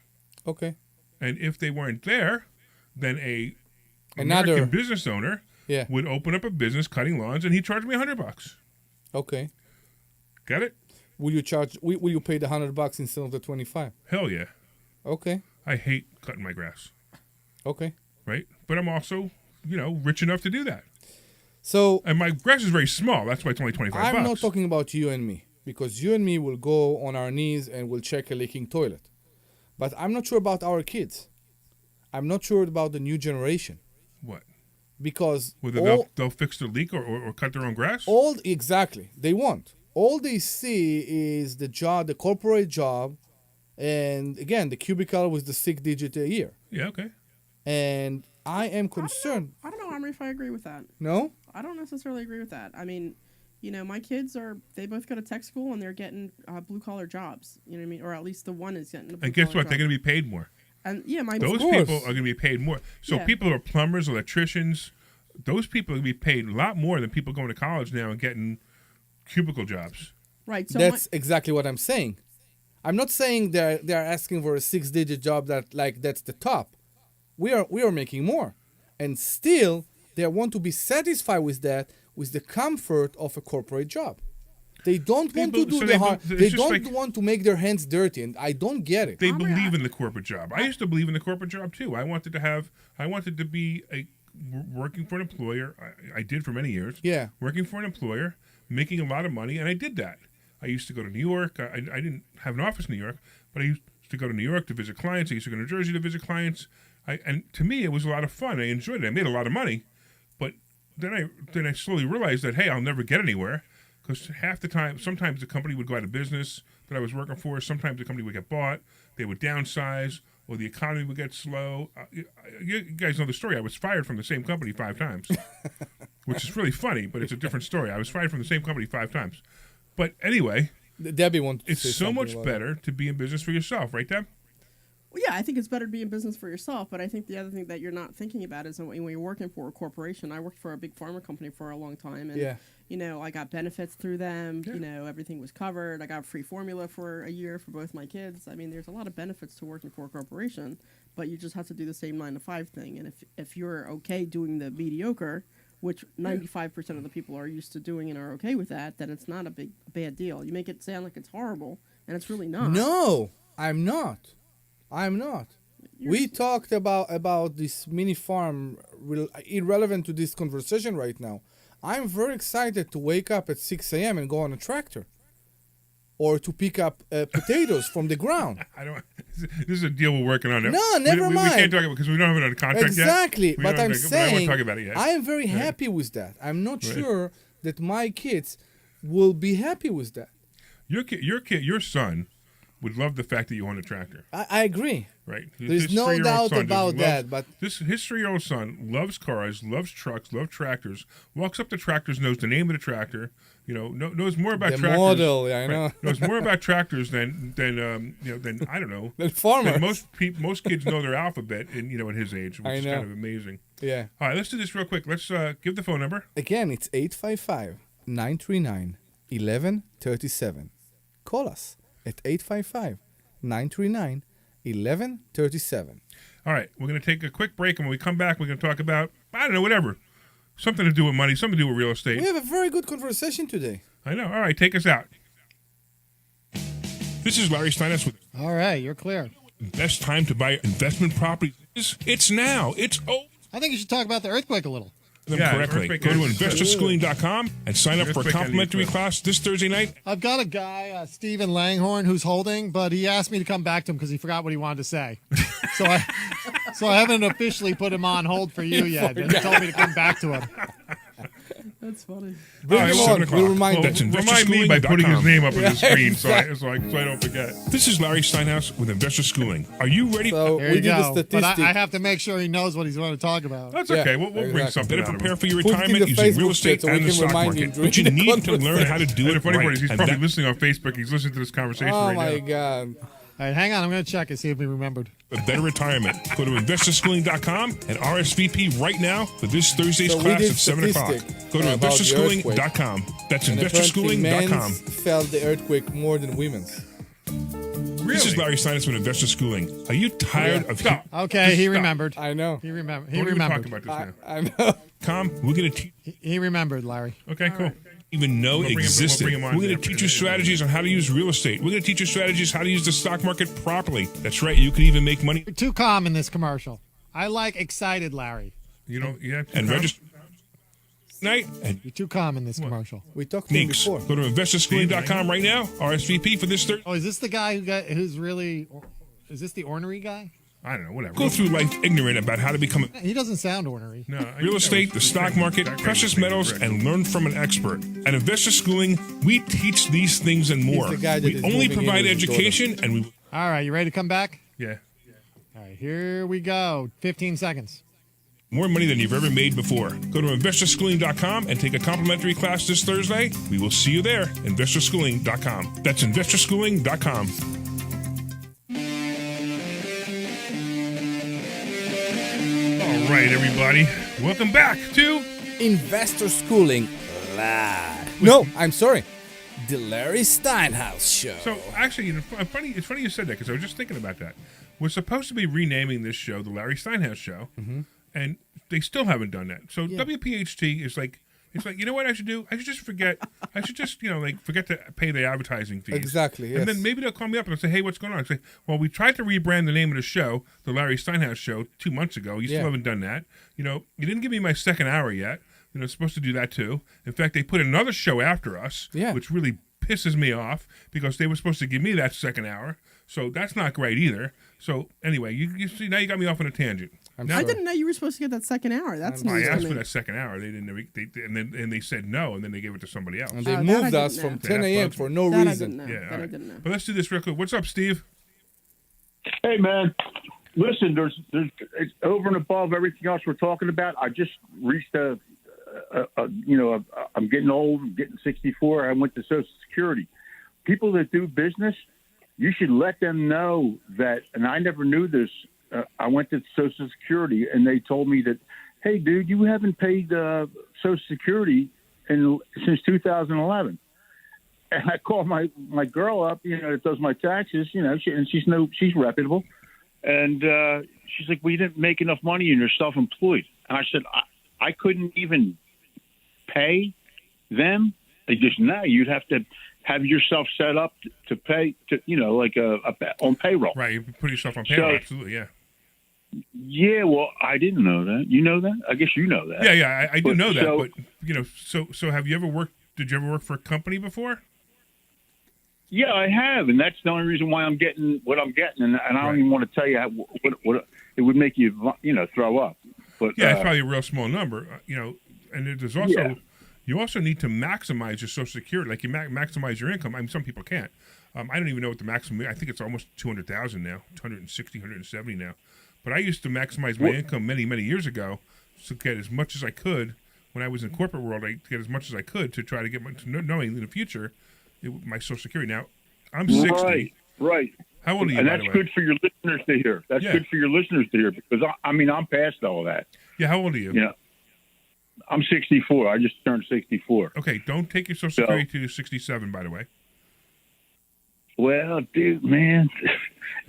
Okay. And if they weren't there, then Another American business owner would open up a business cutting lawns, and he'd charge me $100. Okay. Got it? Will you charge? Will you pay the $100 instead of the 25? Hell yeah. Okay. I hate cutting my grass. Okay. right? But I'm also, rich enough to do that. So And my grass is very small. That's why it's only 25 I'm bucks. not talking about you and me, because you and me will go on our knees and we'll check a leaking toilet. But I'm not sure about our kids. I'm not sure about the new generation, What? because Whether they'll fix their leak or cut their own grass? exactly, they won't. All they see is the job, the corporate job, and again, the cubicle with the 6 digit a year. Yeah, okay. And I am concerned. I don't know, Omri, if I agree with that. No? I don't necessarily agree with that. I mean, my kids they both go to tech school and they're getting blue collar jobs. You know what I mean? Or at least the one is getting a blue And guess what? collar They're going to be paid more. And yeah, Those course. people are going to be paid more. So Yeah. people who are plumbers, electricians, those people are going to be paid a lot more than people going to college now and getting cubicle jobs. right. So That's exactly what I'm saying. I'm not saying they're asking for a 6 digit job that's the top. We are making more. And still they want to be satisfied with that, with the comfort of a corporate job. They don't want to do the hard. They don't want to make their hands dirty, and I don't get it. They believe in the corporate job. I used to believe in the corporate job too. I wanted to be working for an employer. I did for many years. Yeah. Working for an employer, making a lot of money, and I did that. I used to go to New York. I didn't have an office in New York, but I used to go to New York to visit clients. I used to go to New Jersey to visit clients. And to me, it was a lot of fun. I enjoyed it. I made a lot of money, but then I slowly realized that, hey, I'll never get anywhere, because half the time, sometimes the company would go out of business that I was working for. Sometimes the company would get bought. They would downsize, or the economy would get slow. You guys know the story. I was fired from the same company 5 times, which is really funny, but it's a different story. I was fired from the same company 5 times. But anyway, Debbie wants to it's say so something much about better to be in business for yourself, right, Deb? Well, yeah, I think it's better to be in business for yourself, but I think the other thing that you're not thinking about is when you're working for a corporation. I worked for a big pharma company for a long time, and Yeah. I got benefits through them. Yeah. Everything was covered. I got free formula for a year for both my kids. I mean, there's a lot of benefits to working for a corporation, but you just have to do the same 9 to 5 thing. And if you're okay doing the mediocre, which 95% of the people are used to doing and are okay with that, then it's not a bad deal. You make it sound like it's horrible, and it's really not. No, I'm not. We talked about this mini farm, irrelevant to this conversation right now. I'm very excited to wake up at 6 a.m. and go on a tractor, or to pick up potatoes from the ground. I don't. This is a deal we're working on. No, never mind. We can't talk about it because we don't have it under contract Exactly, yet. but I'm I saying won't talk about it yet. I am very happy with that. I'm not sure that my kids will be happy with that. Your son would love the fact that you own a tractor. I agree. Right. There's His no 3-year-old doubt son about just that, but his 3-year-old son loves cars, loves trucks, loves tractors. Walks up to tractors, knows the name of the tractor. Knows more about the tractors. model, I know. Knows more about tractors than I don't know. The farmers. Most kids know their alphabet, at his age, which is kind of amazing. Yeah. All right, let's do this real quick. Let's give the phone number. Again, it's 855-939-1137. Call us at 855-939-1137. All right, we're going to take a quick break, and when we come back, we're going to talk about, I don't know, whatever. Something to do with money, something to do with real estate. We have a very good conversation today. I know. All right, take us out. This is Larry Steinhouse with All right, you're clear. best time to buy investment properties. It's now. It's I think you should talk about the earthquake a little. them Yeah, correctly. earthquake Go to is- investorschooling.com and sign up for a Earthquake on the complimentary earthquake. class this Thursday night. I've got a guy, Stephen Langhorn, who's holding, but he asked me to come back to him because he forgot what he wanted to say. So I haven't officially put him on hold for you yet. But he told me to come back to him. That's funny. Bring All right, him 7 on. o'clock. We'll remind Well, him. that's Remind Remind me by putting his name up on the Yeah, screen so I exactly. don't forget. This is Larry Steinhouse with Investor Schooling. Are you ready? So There we you did a go. But statistic. I have to make sure he knows what he's going to talk about. That's Yeah, okay. We'll bring exactly. something Better out of prepare him. for your Put it in retirement the using real Facebook estate chat so we and the can stock remind market. him But you during the need to learn conversation. how to do And it the funny part right. is he's And probably that- listening on Facebook. He's listening to this conversation Oh right my now. God. All right, hang on. I'm going to check and see if he remembered. A better retirement. Go to investorschooling.com and RSVP right now for this Thursday's So we class did at 7 o'clock. statistic Go to about the investorschooling.com. That's And apparently men's investorschooling.com. felt the earthquake more than women's. This is Larry Steinhouse with Investor Schooling. Are you tired of Okay, Just he stop. remembered. I know. He remembered. What He are we remembered. talking about this now? I know. Tom, we're going to teach. He remembered, Larry. Okay, cool. Even know We'll bring him- existed. we'll bring him on We're going there. to teach you strategies on how to use real estate. We're going to teach you strategies how to use the stock market properly. That's right. You can even make money. You're too calm in this commercial. I like excited, Larry. You know, you have to and register night and You're too calm in this commercial. We talked to him Neeks. before. Go to investorschooling.com right now. RSVP for this Thursday. Oh, is this the guy who's really? Is this the ornery guy? I don't know, whatever. Go through life ignorant about how to become a He doesn't sound ornery. real estate, the stock market, precious metals, and learn from an expert. At Investor Schooling, we teach these things and more. the guy that We is only moving in provide with his education, and we All right, you ready to come back? yeah All right, here we go. 15 seconds. more money than you've ever made before. Go to investorschooling.com and take a complimentary class this Thursday. We will see you there. Investorschooling.com. That's investorschooling.com. All right, everybody. Welcome back to Investor Schooling Live. No, I'm sorry. The Larry Steinhouse Show. So actually, you know, it's funny you said that because I was just thinking about that. We're supposed to be renaming this show the Larry Steinhouse Show, and they still haven't done that. So WPHT is like, it's like, you know what I should do? I should just forget. I should just, you know, like forget to pay the advertising fees. Exactly, yes. And then maybe they'll call me up and I'll say, hey, what's going on? I say, well, we tried to rebrand the name of the show, the Larry Steinhouse Show, 2 months ago. You still haven't done that. You know, you didn't give me my second hour yet. You know, it's supposed to do that too. In fact, they put another show after us, which really pisses me off because they were supposed to give me that second hour. So that's not great either. So anyway, you see, now you got me off on a tangent. I didn't know you were supposed to get that second hour. That's news I to asked me. for that second hour. They didn't. And they said no, and then they gave it to somebody else. And they that I moved didn't us know. from Yeah, 10 that's a.m. bugs for no That I reason. didn't know. Yeah, That all I right. didn't know. But let's do this real quick. What's up, Steve? Hey, man. Listen, there's it's over and above everything else we're talking about. I just reached I'm getting old. I'm getting 64. I went to Social Security. People that do business, you should let them know that. And I never knew this. I went to Social Security, and they told me that, hey, dude, you haven't paid Social Security since 2011. And I called my girl up, you know, that does my taxes, you know, she's reputable. And she's like, well, you didn't make enough money and you're self-employed. And I said, I couldn't even pay them. They just, no, you'd have to have yourself set up to pay, to, you know, like on payroll. Right, you put yourself on payroll. So- Absolutely, yeah. Yeah, well, I didn't know that. You know that? I guess you know that. Yeah, I do But know that. so- But you know, so have you ever worked? Did you ever work for a company before? Yeah, I have, and that's the only reason why I'm getting what I'm getting, and I don't even want to tell you what it would make you, you know, throw up. But Yeah, it's probably a real small number, you know. And there's also Yeah. you also need to maximize your Social Security, like you maximize your income. I mean, some people can't. I don't even know what the maximum. I think it's almost 200,000 now, 260, 170 now. But I used to maximize my income many years ago to get as much as I could. When I was in corporate world, I get as much as I could to try to get knowing in the future my Social Security. Now, I'm 60. Right. How old are you, And by that's the way? good for your listeners to hear. That's Yeah. good for your listeners to hear because I'm past all that. Yeah, how old are you? You know, I'm 64. I just turned 64. Okay, don't take your Social Security to 67, by the way. Well, dude, man,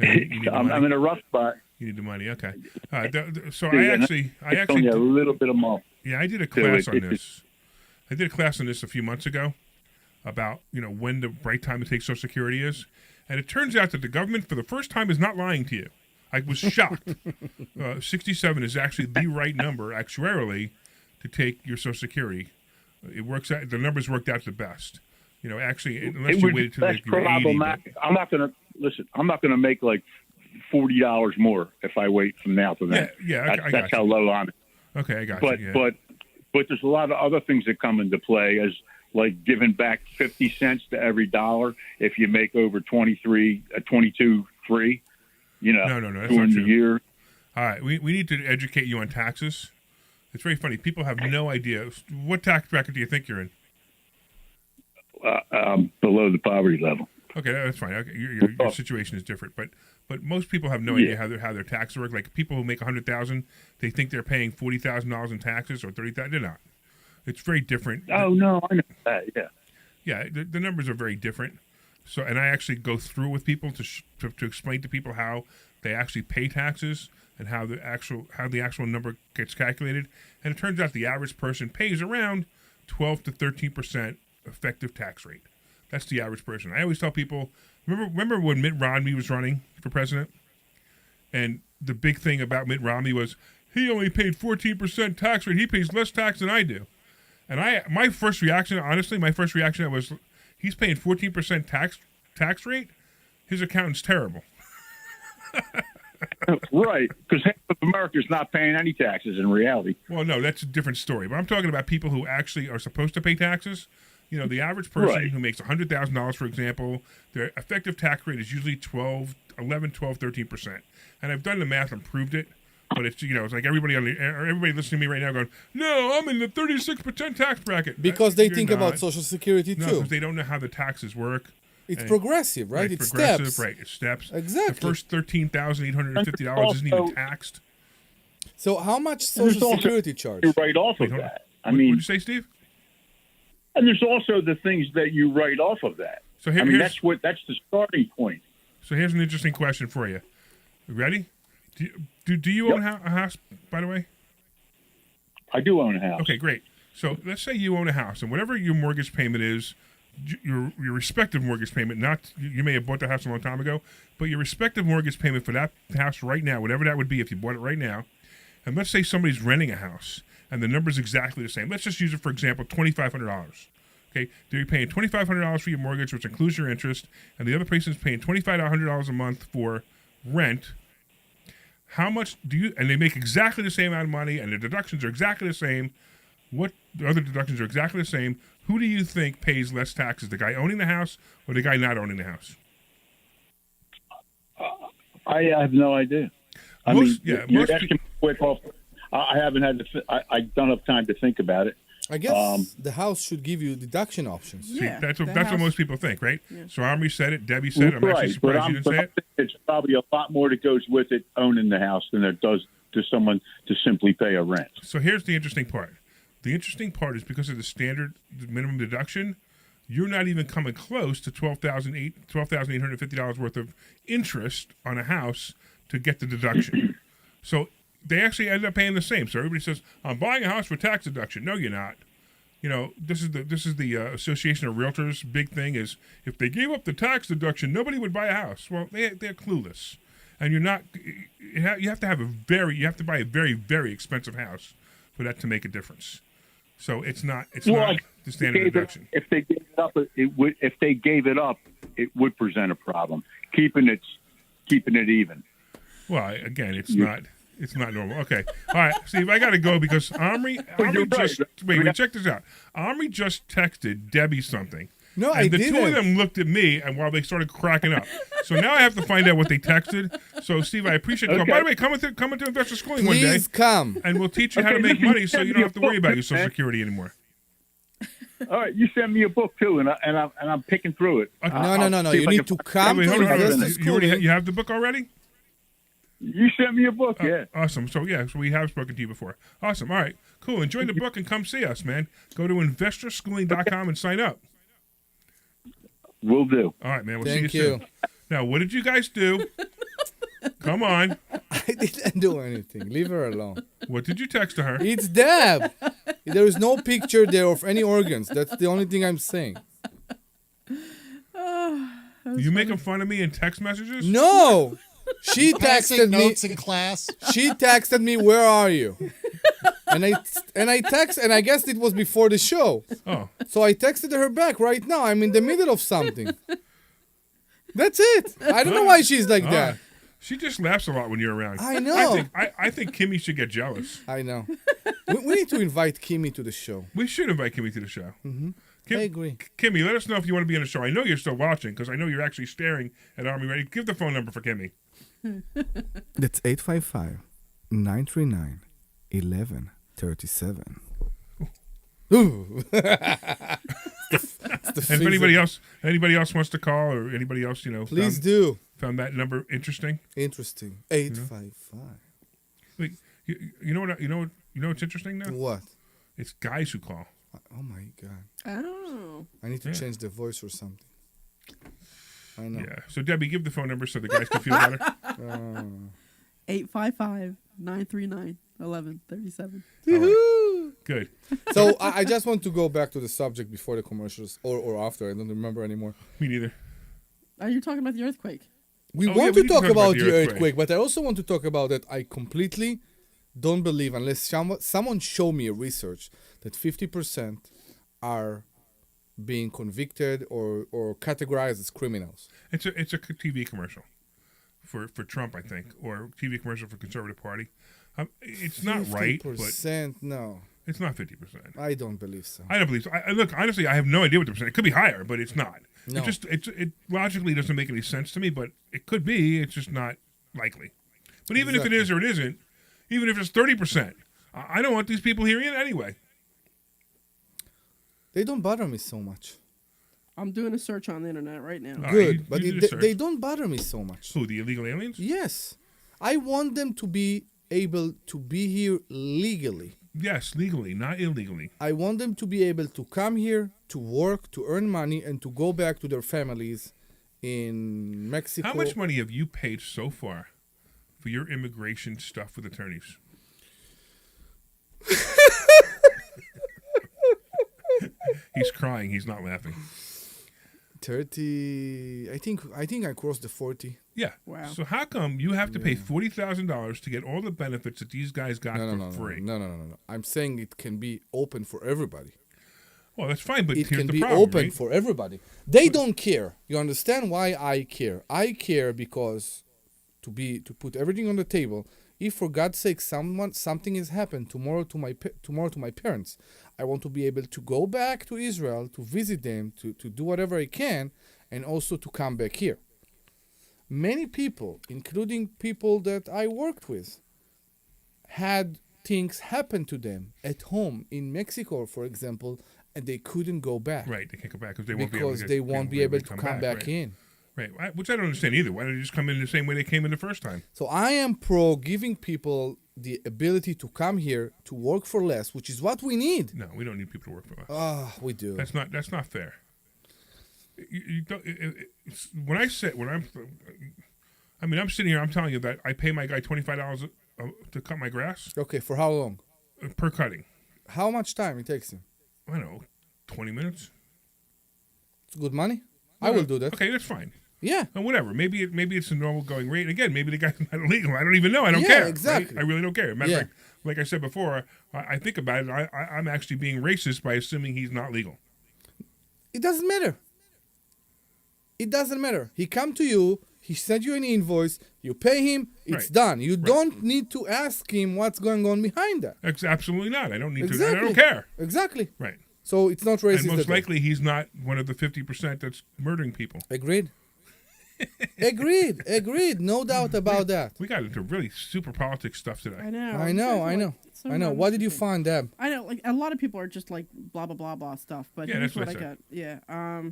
You need the I'm money. in a rough spot. You need the money. Okay. So Yeah, I and actually It's only a little bit of more. Yeah, I did a class on it- this. I did a class on this a few months ago about, you know, when the right time to take Social Security is. And it turns out that the government, for the first time, is not lying to you. I was shocked. 67 is actually the right number, actuarially, to take your Social Security. It works out. The numbers worked out the best. You know, actually, unless you waited till like you were 80. But, I'm not going to listen. I'm not going to make like $40 more if I wait from now to then. Yeah, I got that's you. how low I'm. okay, I got But you. Yeah. but there's a lot of other things that come into play, as like giving back 50 cents to every dollar if you make over 22 free. You know, No, that's during not the true. year. All right, we need to educate you on taxes. It's very funny. People have no idea. What tax bracket do you think you're in? Below the poverty level. Okay, that's fine. Okay, your situation is different, but most people have no idea how their taxes work. Like people who make $100,000, they think they're paying $40,000 in taxes or $30,000. They're not. It's very different. Oh no, I know that. Yeah. Yeah, the numbers are very different. So, and I actually go through with people to explain to people how they actually pay taxes and how the actual number gets calculated. And it turns out the average person pays around 12 to 13% effective tax rate. That's the average person. I always tell people, remember when Mitt Romney was running for president, and the big thing about Mitt Romney was he only paid 14% tax rate. He pays less tax than I do. And my first reaction was he's paying 14% tax rate. His accountant's terrible. Right, because half of America is not paying any taxes in reality. Well, no, that's a different story. But I'm talking about people who actually are supposed to pay taxes. You know, the average person Right. who makes $100,000, for example, their effective tax rate is usually 13%. And I've done the math and proved it. But it's, you know, it's like everybody listening to me right now going, no, I'm in the 36% tax bracket. Because they You're think not. about Social Security No, too. because they don't know how the taxes work. It's And- progressive, right? It's progressive, steps. right? It's steps. Exactly. The first $13,850 isn't even taxed. So how much There's Social also- Security charge? You write off Wait, of hold on. that. I What'd mean, you say, Steve? and there's also the things that you write off of that. So I mean, here's that's the starting point. so here's an interesting question for you. You ready? Do you own a house, by the way? I do own a house. Okay, great. So let's say you own a house, and whatever your mortgage payment is, your respective mortgage payment, not you may have bought the house a long time ago, but your respective mortgage payment for that house right now, whatever that would be if you bought it right now, and let's say somebody's renting a house, and the number's exactly the same. Let's just use it, for example, $2,500. Okay, they're paying $2,500 for your mortgage, which includes your interest, and the other person's paying $2,500 a month for rent. How much do you, and they make exactly the same amount of money, and the deductions are exactly the same. What the other deductions are exactly the same. Who do you think pays less taxes, the guy owning the house or the guy not owning the house? I have no idea. Most you're people- asking me quick off. I haven't had I don't have time to think about it. I guess the house should give you deduction options. See, Yeah, that's the what house- most people think, right? So Omri said it, Debbie said it. I'm actually But surprised you didn't say it. it's probably a lot more that goes with it owning the house than it does to someone to simply pay a rent. So here's the interesting part. The interesting part is because of the minimum deduction, you're not even coming close to $12,850 worth of interest on a house to get the deduction. So they actually end up paying the same. So everybody says, "I'm buying a house for tax deduction." No, you're not. You know, this is the Association of Realtors' big thing is if they gave up the tax deduction, nobody would buy a house. Well, they're clueless, and you're not. You have to buy a very, very expensive house for that to make a difference. So it's not the standard deduction. If they gave it up, If they gave it up, it would present a problem. Keeping it even. Well, again, it's not normal. Okay, all right, Steve, I got to go because Omri you're just right. wait, check this out. Omri just texted Debbie something. No, and I the two of didn't. them looked at me, and while they started cracking up. So now I have to find out what they texted. So, Steve, I appreciate the call. Okay. By the way, come into Investor Schooling one day, Please come. and we'll teach you how to Okay, make listen, money, so send you me don't have to worry a about book, your Social man. Security anymore. All right, you send me a book too, and I'm picking through it. Okay. No. see if You I need can- to come Wait, to hold on. Investor You have the book already? You sent me a book, yeah. Awesome. So we have spoken to you before. Awesome. All right. Cool. Enjoy the book and come see us, man. Go to investorschooling.com and sign up. Will do. All right, man. We'll Thank see you soon. you. Now, what did you guys do? Come on. I didn't do anything. Leave her alone. What did you text to her? It's Deb. There is no picture there of any organs. That's the only thing I'm saying. You making fun of me in text messages? No. She Passing texted me. notes in class. She texted me, "Where are you?" And I text, and I guess it was before the show. Oh. So I texted her back right now. I'm in the middle of something. That's it. I don't know why she's like that. She just laughs a lot when you're around. I know. I think Kimmy should get jealous. I know. We need to invite Kimmy to the show. We should invite Kimmy to the show. Mm-hmm. I agree. Kimmy, let us know if you want to be on the show. I know you're still watching because I know you're actually staring at Army Ready. Give the phone number for Kimmy. That's 855-939-1137. Ooh. It's the And if anybody else wants to call or anybody else, Please do. found that number interesting. Interesting. 855. Wait, you know what's interesting now? What? It's guys who call. Oh my God. Oh. I need to change the voice or something. I know. Yeah. So Debbie, give the phone number so the guys can feel better. 855-939-1137. Good. So I just want to go back to the subject before the commercials or after. I don't remember anymore. Me neither. Are you talking about the earthquake? We Oh, want yeah, to we talk can about the earthquake, but I also want to talk about that. I completely don't believe, unless someone show me a research, that 50% are being convicted or categorized as criminals. It's a TV commercial for Trump, I think, or TV commercial for Conservative Party. It's not right, but 50%, no. it's not 50%. I don't believe so. I don't believe so. Look, honestly, I have no idea what the percent. It could be higher, but it's not. No. It logically doesn't make any sense to me, but it could be. It's just not likely. But even if it is or it isn't, even if it's 30%, I don't want these people here in anyway. They don't bother me so much. I'm doing a search on the internet right now. All right, Good, but you do the search. they don't bother me so much. Who, the illegal aliens? Yes. I want them to be able to be here legally. Yes, legally, not illegally. I want them to be able to come here, to work, to earn money, and to go back to their families in Mexico. How much money have you paid so far for your immigration stuff with attorneys? He's crying. He's not laughing. 30. I think I crossed the 40. Yeah. Wow. So how come you have to pay $40,000 to get all the benefits that these guys got No, for free? No. I'm saying it can be open for everybody. Well, that's fine, but It here's can the be problem, open right? for everybody. They don't care. You understand why I care? I care because to put everything on the table. If for God's sake something has happened tomorrow to my parents, I want to be able to go back to Israel to visit them, to do whatever I can, and also to come back here. Many people, including people that I worked with, had things happen to them at home in Mexico, for example, and they couldn't go back. Right, they can't go back because They won't be able to come back right. in. Right, which I don't understand either. Why don't they just come in the same way they came in the first time? So I am pro giving people the ability to come here to work for less, which is what we need. No, we don't need people to work for us. We do. That's not fair. You don't, I'm sitting here. I'm telling you that I pay my guy $25 to cut my grass Okay, for how long? per cutting. How much time it takes him? I don't know, 20 minutes. It's good money. I will do that. Okay, that's fine. Yeah. And whatever. Maybe it's a normal going rate. Again, maybe the guy's not illegal. I don't even know. I don't Yeah, care. exactly. Right? I really don't care. Matter of Yeah. fact, like I said before, I think about it. I'm actually being racist by assuming he's not legal. It doesn't matter. It doesn't matter. He come to you. He sent you an invoice. You pay him. It's Right. done. You don't need to ask him what's going on behind that. Absolutely not. I don't need to. I Exactly. don't care. Exactly. Right. So it's not racist. And most at all. likely he's not one of the 50% that's murdering people. Agreed. Agreed. No doubt about that. We got into really super politics stuff today. I know. I know. So I know. What did you find, Deb? I know, like a lot of people are just like blah blah blah blah stuff, but Yeah, here's that's what what I I said. got. Yeah.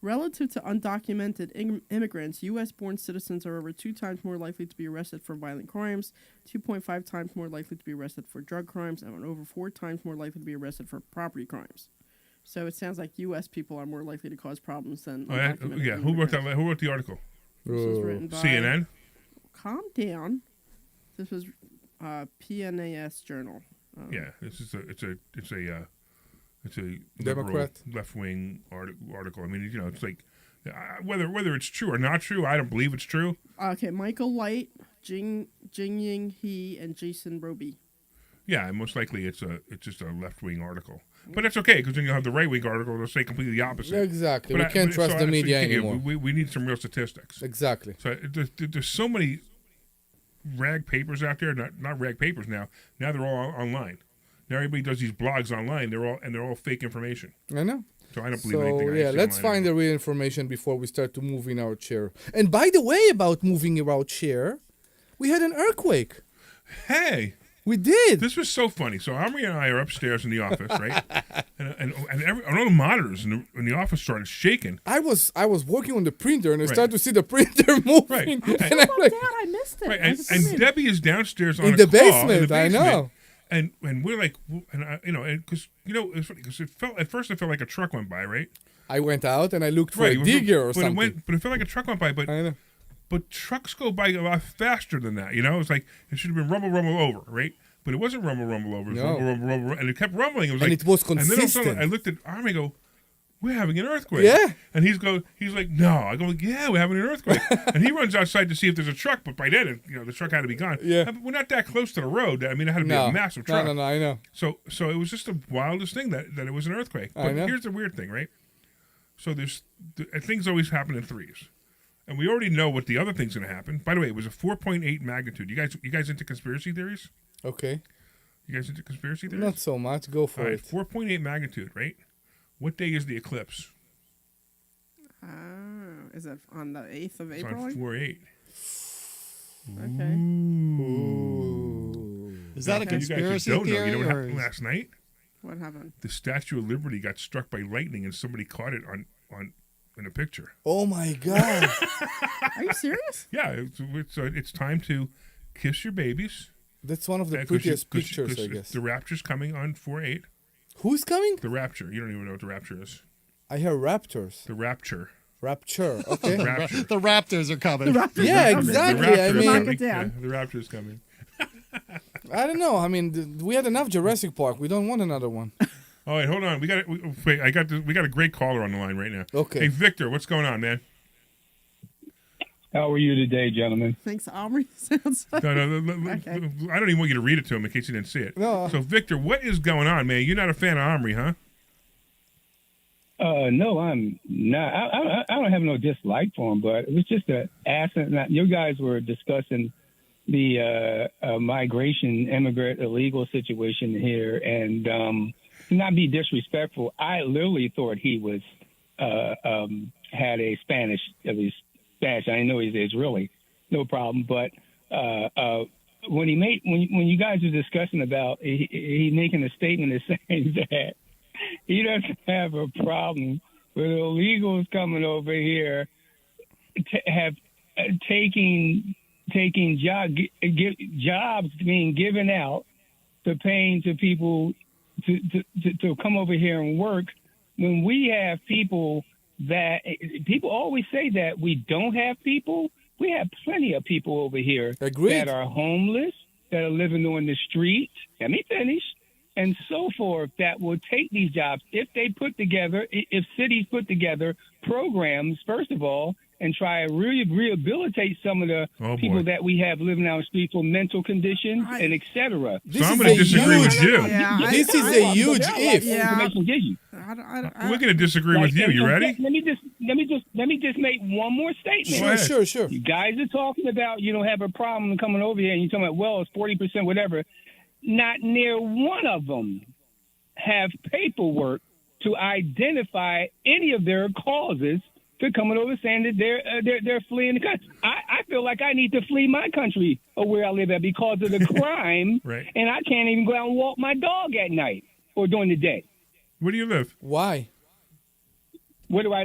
Relative to undocumented immigrants, U.S.-born citizens are over 2 times more likely to be arrested for violent crimes, 2.5 times more likely to be arrested for drug crimes, and over 4 times more likely to be arrested for property crimes. So it sounds like U.S. people are more likely to cause problems than undocumented Yeah. Who wrote immigrants. that? Who wrote the article? This was written by CNN. Calm down. This was PNAS Journal. Yeah. This is it's a Democrat. left wing article. I mean, it's like whether it's true or not true. I don't believe it's true. Okay, Michael Light, Jingying He, and Jason Roby. Yeah, and most likely it's just a left wing article. But that's okay because then you'll have the right wing article that'll say completely the opposite. Exactly. But We can't trust the media anymore. We need some real statistics. Exactly. So there's so many rag papers out there. Not rag papers now. Now they're all online. Now everybody does these blogs online. They're all fake information. I know. So I don't believe anything. So I yeah, see let's online find the real information before we start to move in our chair. And by the way, about moving our chair, we had an earthquake. Hey, We did. this was so funny. So Omri and I are upstairs in the office, right? and all the monitors in the office started shaking. I was working on the printer and I Right. started to see the printer moving. Right. And Oh, I'm my like, God, I missed it. Right, I just and came in. Debbie is downstairs on In a the call, basement, I know. And we're like, because it's funny because at first it felt like a truck went by, right? I went out and I looked for Right, a digger or but something. But it felt like a truck went by. But I know. But trucks go by a lot faster than that. It's like it should have been rumble over, right? But it wasn't rumble over. It was No. rumble, and it kept rumbling. It was And like, it was And then all of a sudden consistent. I looked at Army and go, we're having an earthquake. Yeah. And he's like, no. I go, yeah, we're having an earthquake. And he runs outside to see if there's a truck, but by then, the truck had to be gone. Yeah. We're not that close to the road. I mean, it had to be a massive truck. No, I know. So it was just the wildest thing that it was an earthquake. I But know. here's the weird thing, right? So things always happen in threes. And we already know what the other thing's going to happen. By the way, it was a 4.8 magnitude. You guys into conspiracy theories? Okay. You guys into conspiracy theories? Not so much. Go for All right, it. 4.8 magnitude, right? What day is the eclipse? Is it on the 8th of It's April? on 4/8. Okay. Ooh. Is that a You guys just conspiracy don't know. theory? You know what or happened is- last night? What happened? The Statue of Liberty got struck by lightning, and somebody caught it in a picture. Oh my God. Are you serious? Yeah, it's time to kiss your babies. That's one of the 'Cause prettiest 'cause pictures, I guess. The rapture's coming on 4/8. Who's coming? The rapture. You don't even know what the rapture is. I hear raptors. The rapture. Rapture. Okay. Rapture. The Raptors are coming. Yeah, The exactly. rapture I is mean, coming. Mark it down. Yeah, the rapture is coming. I don't know. I mean, we had enough Jurassic Park. We don't want another one. All right, hold on. We got a great caller on the line right now. Okay. Hey, Victor, what's going on, man? How are you today, gentlemen? Thanks, Omri. Sounds like. No, Okay. I don't even want you to read it to him in case you didn't see it. No. So, Victor, what is going on, man? You're not a fan of Omri, huh? No, I'm not. I don't have no dislike for him, but it was just a asset. You guys were discussing the migration, immigrant, illegal situation here, and to not be disrespectful, I literally thought he was had a Spanish, at least Spanish. I know he's Israeli, no problem. But when you guys were discussing about he making a statement is saying that he doesn't have a problem with illegals coming over here taking jobs being given out to paying to people to come over here and work, when we have people always say that we don't have people. We have plenty of people over here Agreed. that are homeless, that are living on the street. Let me finish. And so forth, that will take these jobs if cities put together programs, first of all, and try to really rehabilitate some of the people that we have living on the street for mental conditions and et cetera. So I'm going to disagree with you. Yeah, This is a huge if. Yeah. We're going to disagree with you. You ready? Let me just make one more statement. Sure. You guys are talking about you don't have a problem coming over here, and you're talking about, well, it's 40%, whatever. Not near one of them have paperwork to identify any of their causes for coming over saying that they're fleeing the country. I feel like I need to flee my country or where I live at because of the crime, Right. And I can't even go out and walk my dog at night or during the day. Where do you live? Why? Where I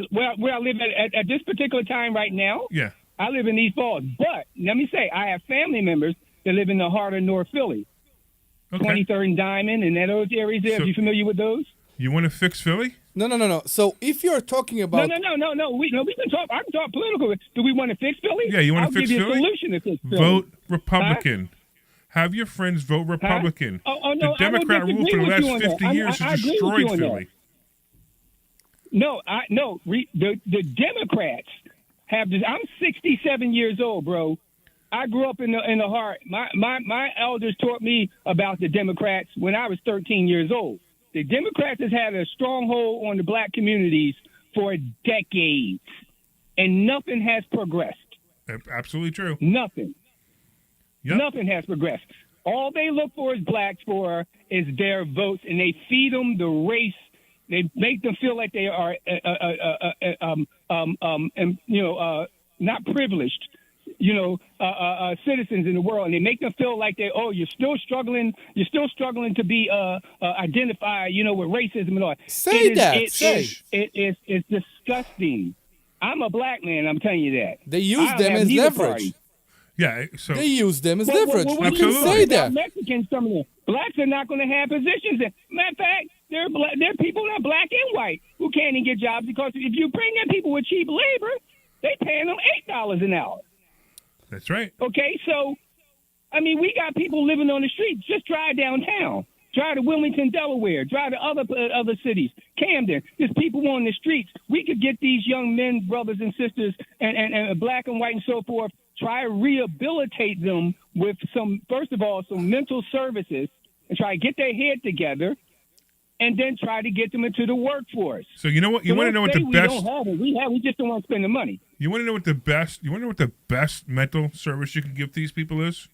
live at this particular time right now? Yeah. I live in East Falls, but let me say I have family members that live in the heart of North Philly. Okay. 23rd and Diamond, and those areas there. So- Are you familiar with those? You want to fix Philly? No. So if you're talking about No. We can talk. I can talk political. Do we want to fix Philly? Yeah, you want I'll to fix give you Philly? a solution to fix Philly. Vote Republican. Have your friends vote Republican. Oh, no, the I would Democrat rule disagree for the with last you on that. 50 years I has agree with you destroyed on that. Philly. The Democrats have this. I'm 67 years old, bro. I grew up in the heart. My elders taught me about the Democrats when I was 13 years old. The Democrats has had a stronghold on the black communities for decades, and nothing has progressed. Absolutely true. Nothing. Yep. Nothing has progressed. All they look for is blacks for is their votes, and they feed them the race. They make them feel like they are, not privileged, citizens in the world, and they make them feel like you're still struggling to be identified, with racism and all. It's disgusting. I'm a black man. I'm telling you that. they use them as leverage. Yeah, so They use them as leverage. Well, You can say that. Mexicans coming in. Blacks are not going to have positions. Matter of fact, there are people that are black and white who can't even get jobs because if you bring in people with cheap labor, they paying them $8 an hour. that's right. Okay, so, I mean, we got people living on the streets. Just drive downtown. Drive to Wilmington, Delaware. Drive to other cities. Camden. There's people on the streets. We could get these young men, brothers and sisters, and black and white and so forth, try to rehabilitate them with first of all, some mental services and try to get their head together and then try to get them into the workforce. So you know what? You want to know what the best? We don't have it. We just don't want to spend the money. You want to know what the best? You want to know what the best mental service you can give these people is?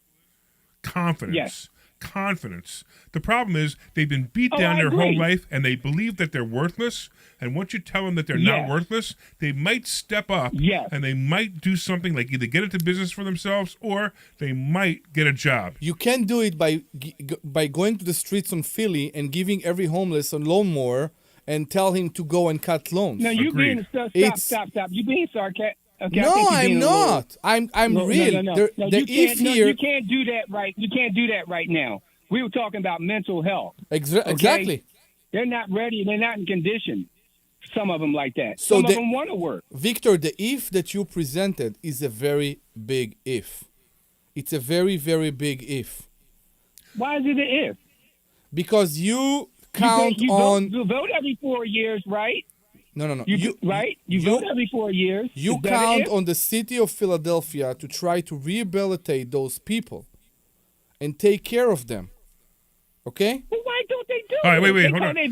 Confidence. Yes. Confidence. The problem is they've been beat down their whole life, and they believe that they're worthless. And once you tell them that they're not worthless, they might step up and they might do something like either get into business for themselves or they might get a job. You can do it by going to the streets on Philly and giving every homeless a lawnmower and tell him to go and cut lawns. No, you being stop. You being sarcastic. Okay, no, I'm not. I'm real. No. You can't do that right. You can't do that right now. We were talking about mental health. Exactly. They're not ready. They're not in condition. Some of them like that. Some of them want to work. Victor, the if that you presented is a very big if. It's a very, very big if. Why is it an if? Because you count on... You vote every 4 years, right? No. You vote every 4 years. You count on the city of Philadelphia to try to rehabilitate those people and take care of them. Okay? Well, why don't they do it? All right, wait, hold on. I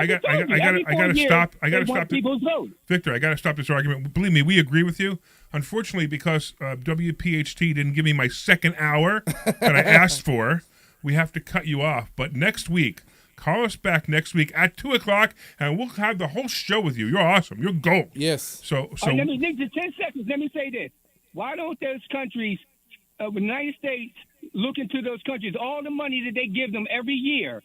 gotta stop. I gotta stop. People's vote. Victor, I gotta stop this argument. Believe me, we agree with you. Unfortunately, because WPHT didn't give me my second hour that I asked for, we have to cut you off. But next week, call us back next week at 2:00, and we'll have the whole show with you. You're awesome. You're gold. Yes. So. Let me 10 seconds. Let me say this. Why don't those countries, the United States, look into those countries, all the money that they give them every year,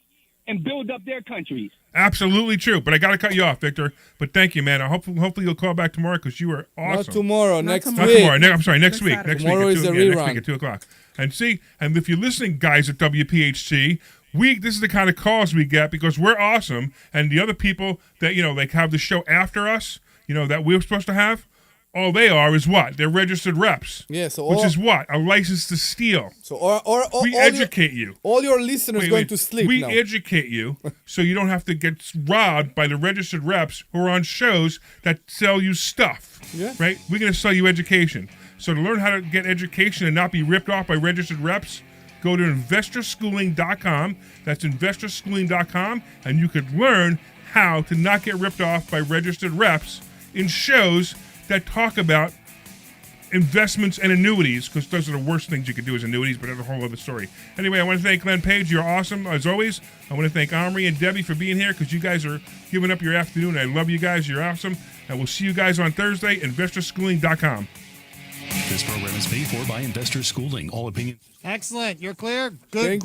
and build up their countries? Absolutely true. But I got to cut you off, Victor. But thank you, man. Hopefully you'll call back tomorrow because you were awesome. Not tomorrow. Next week. Not tomorrow. I'm sorry. Next week. Next tomorrow week. Is a rerun. rerun. Next week at 2:00. And if you're listening, guys, at WPHT, this is the kind of calls we get because we're awesome, and the other people that like have the show after us, that we're supposed to have, all they are is what? They're registered reps. Yeah. So which is what? A license to steal. So we educate you. All your listeners going to sleep We now. educate you so you don't have to get robbed by the registered reps who are on shows that sell you stuff. Yeah. Right? We're going to sell you education. So to learn how to get education and not be ripped off by registered reps, go to investorschooling.com. That's investorschooling.com, and you could learn how to not get ripped off by registered reps in shows that talk about investments and annuities, because those are the worst things you could do as annuities, but that's a whole other story. Anyway, I want to thank Glenn Page. You're awesome, as always. I want to thank Omri and Debbie for being here, because you guys are giving up your afternoon. I love you guys. You're awesome. And we'll see you guys on Thursday, investorschooling.com. This program is paid for by Investor Schooling. All opinions. Excellent. You're clear. Good. Great.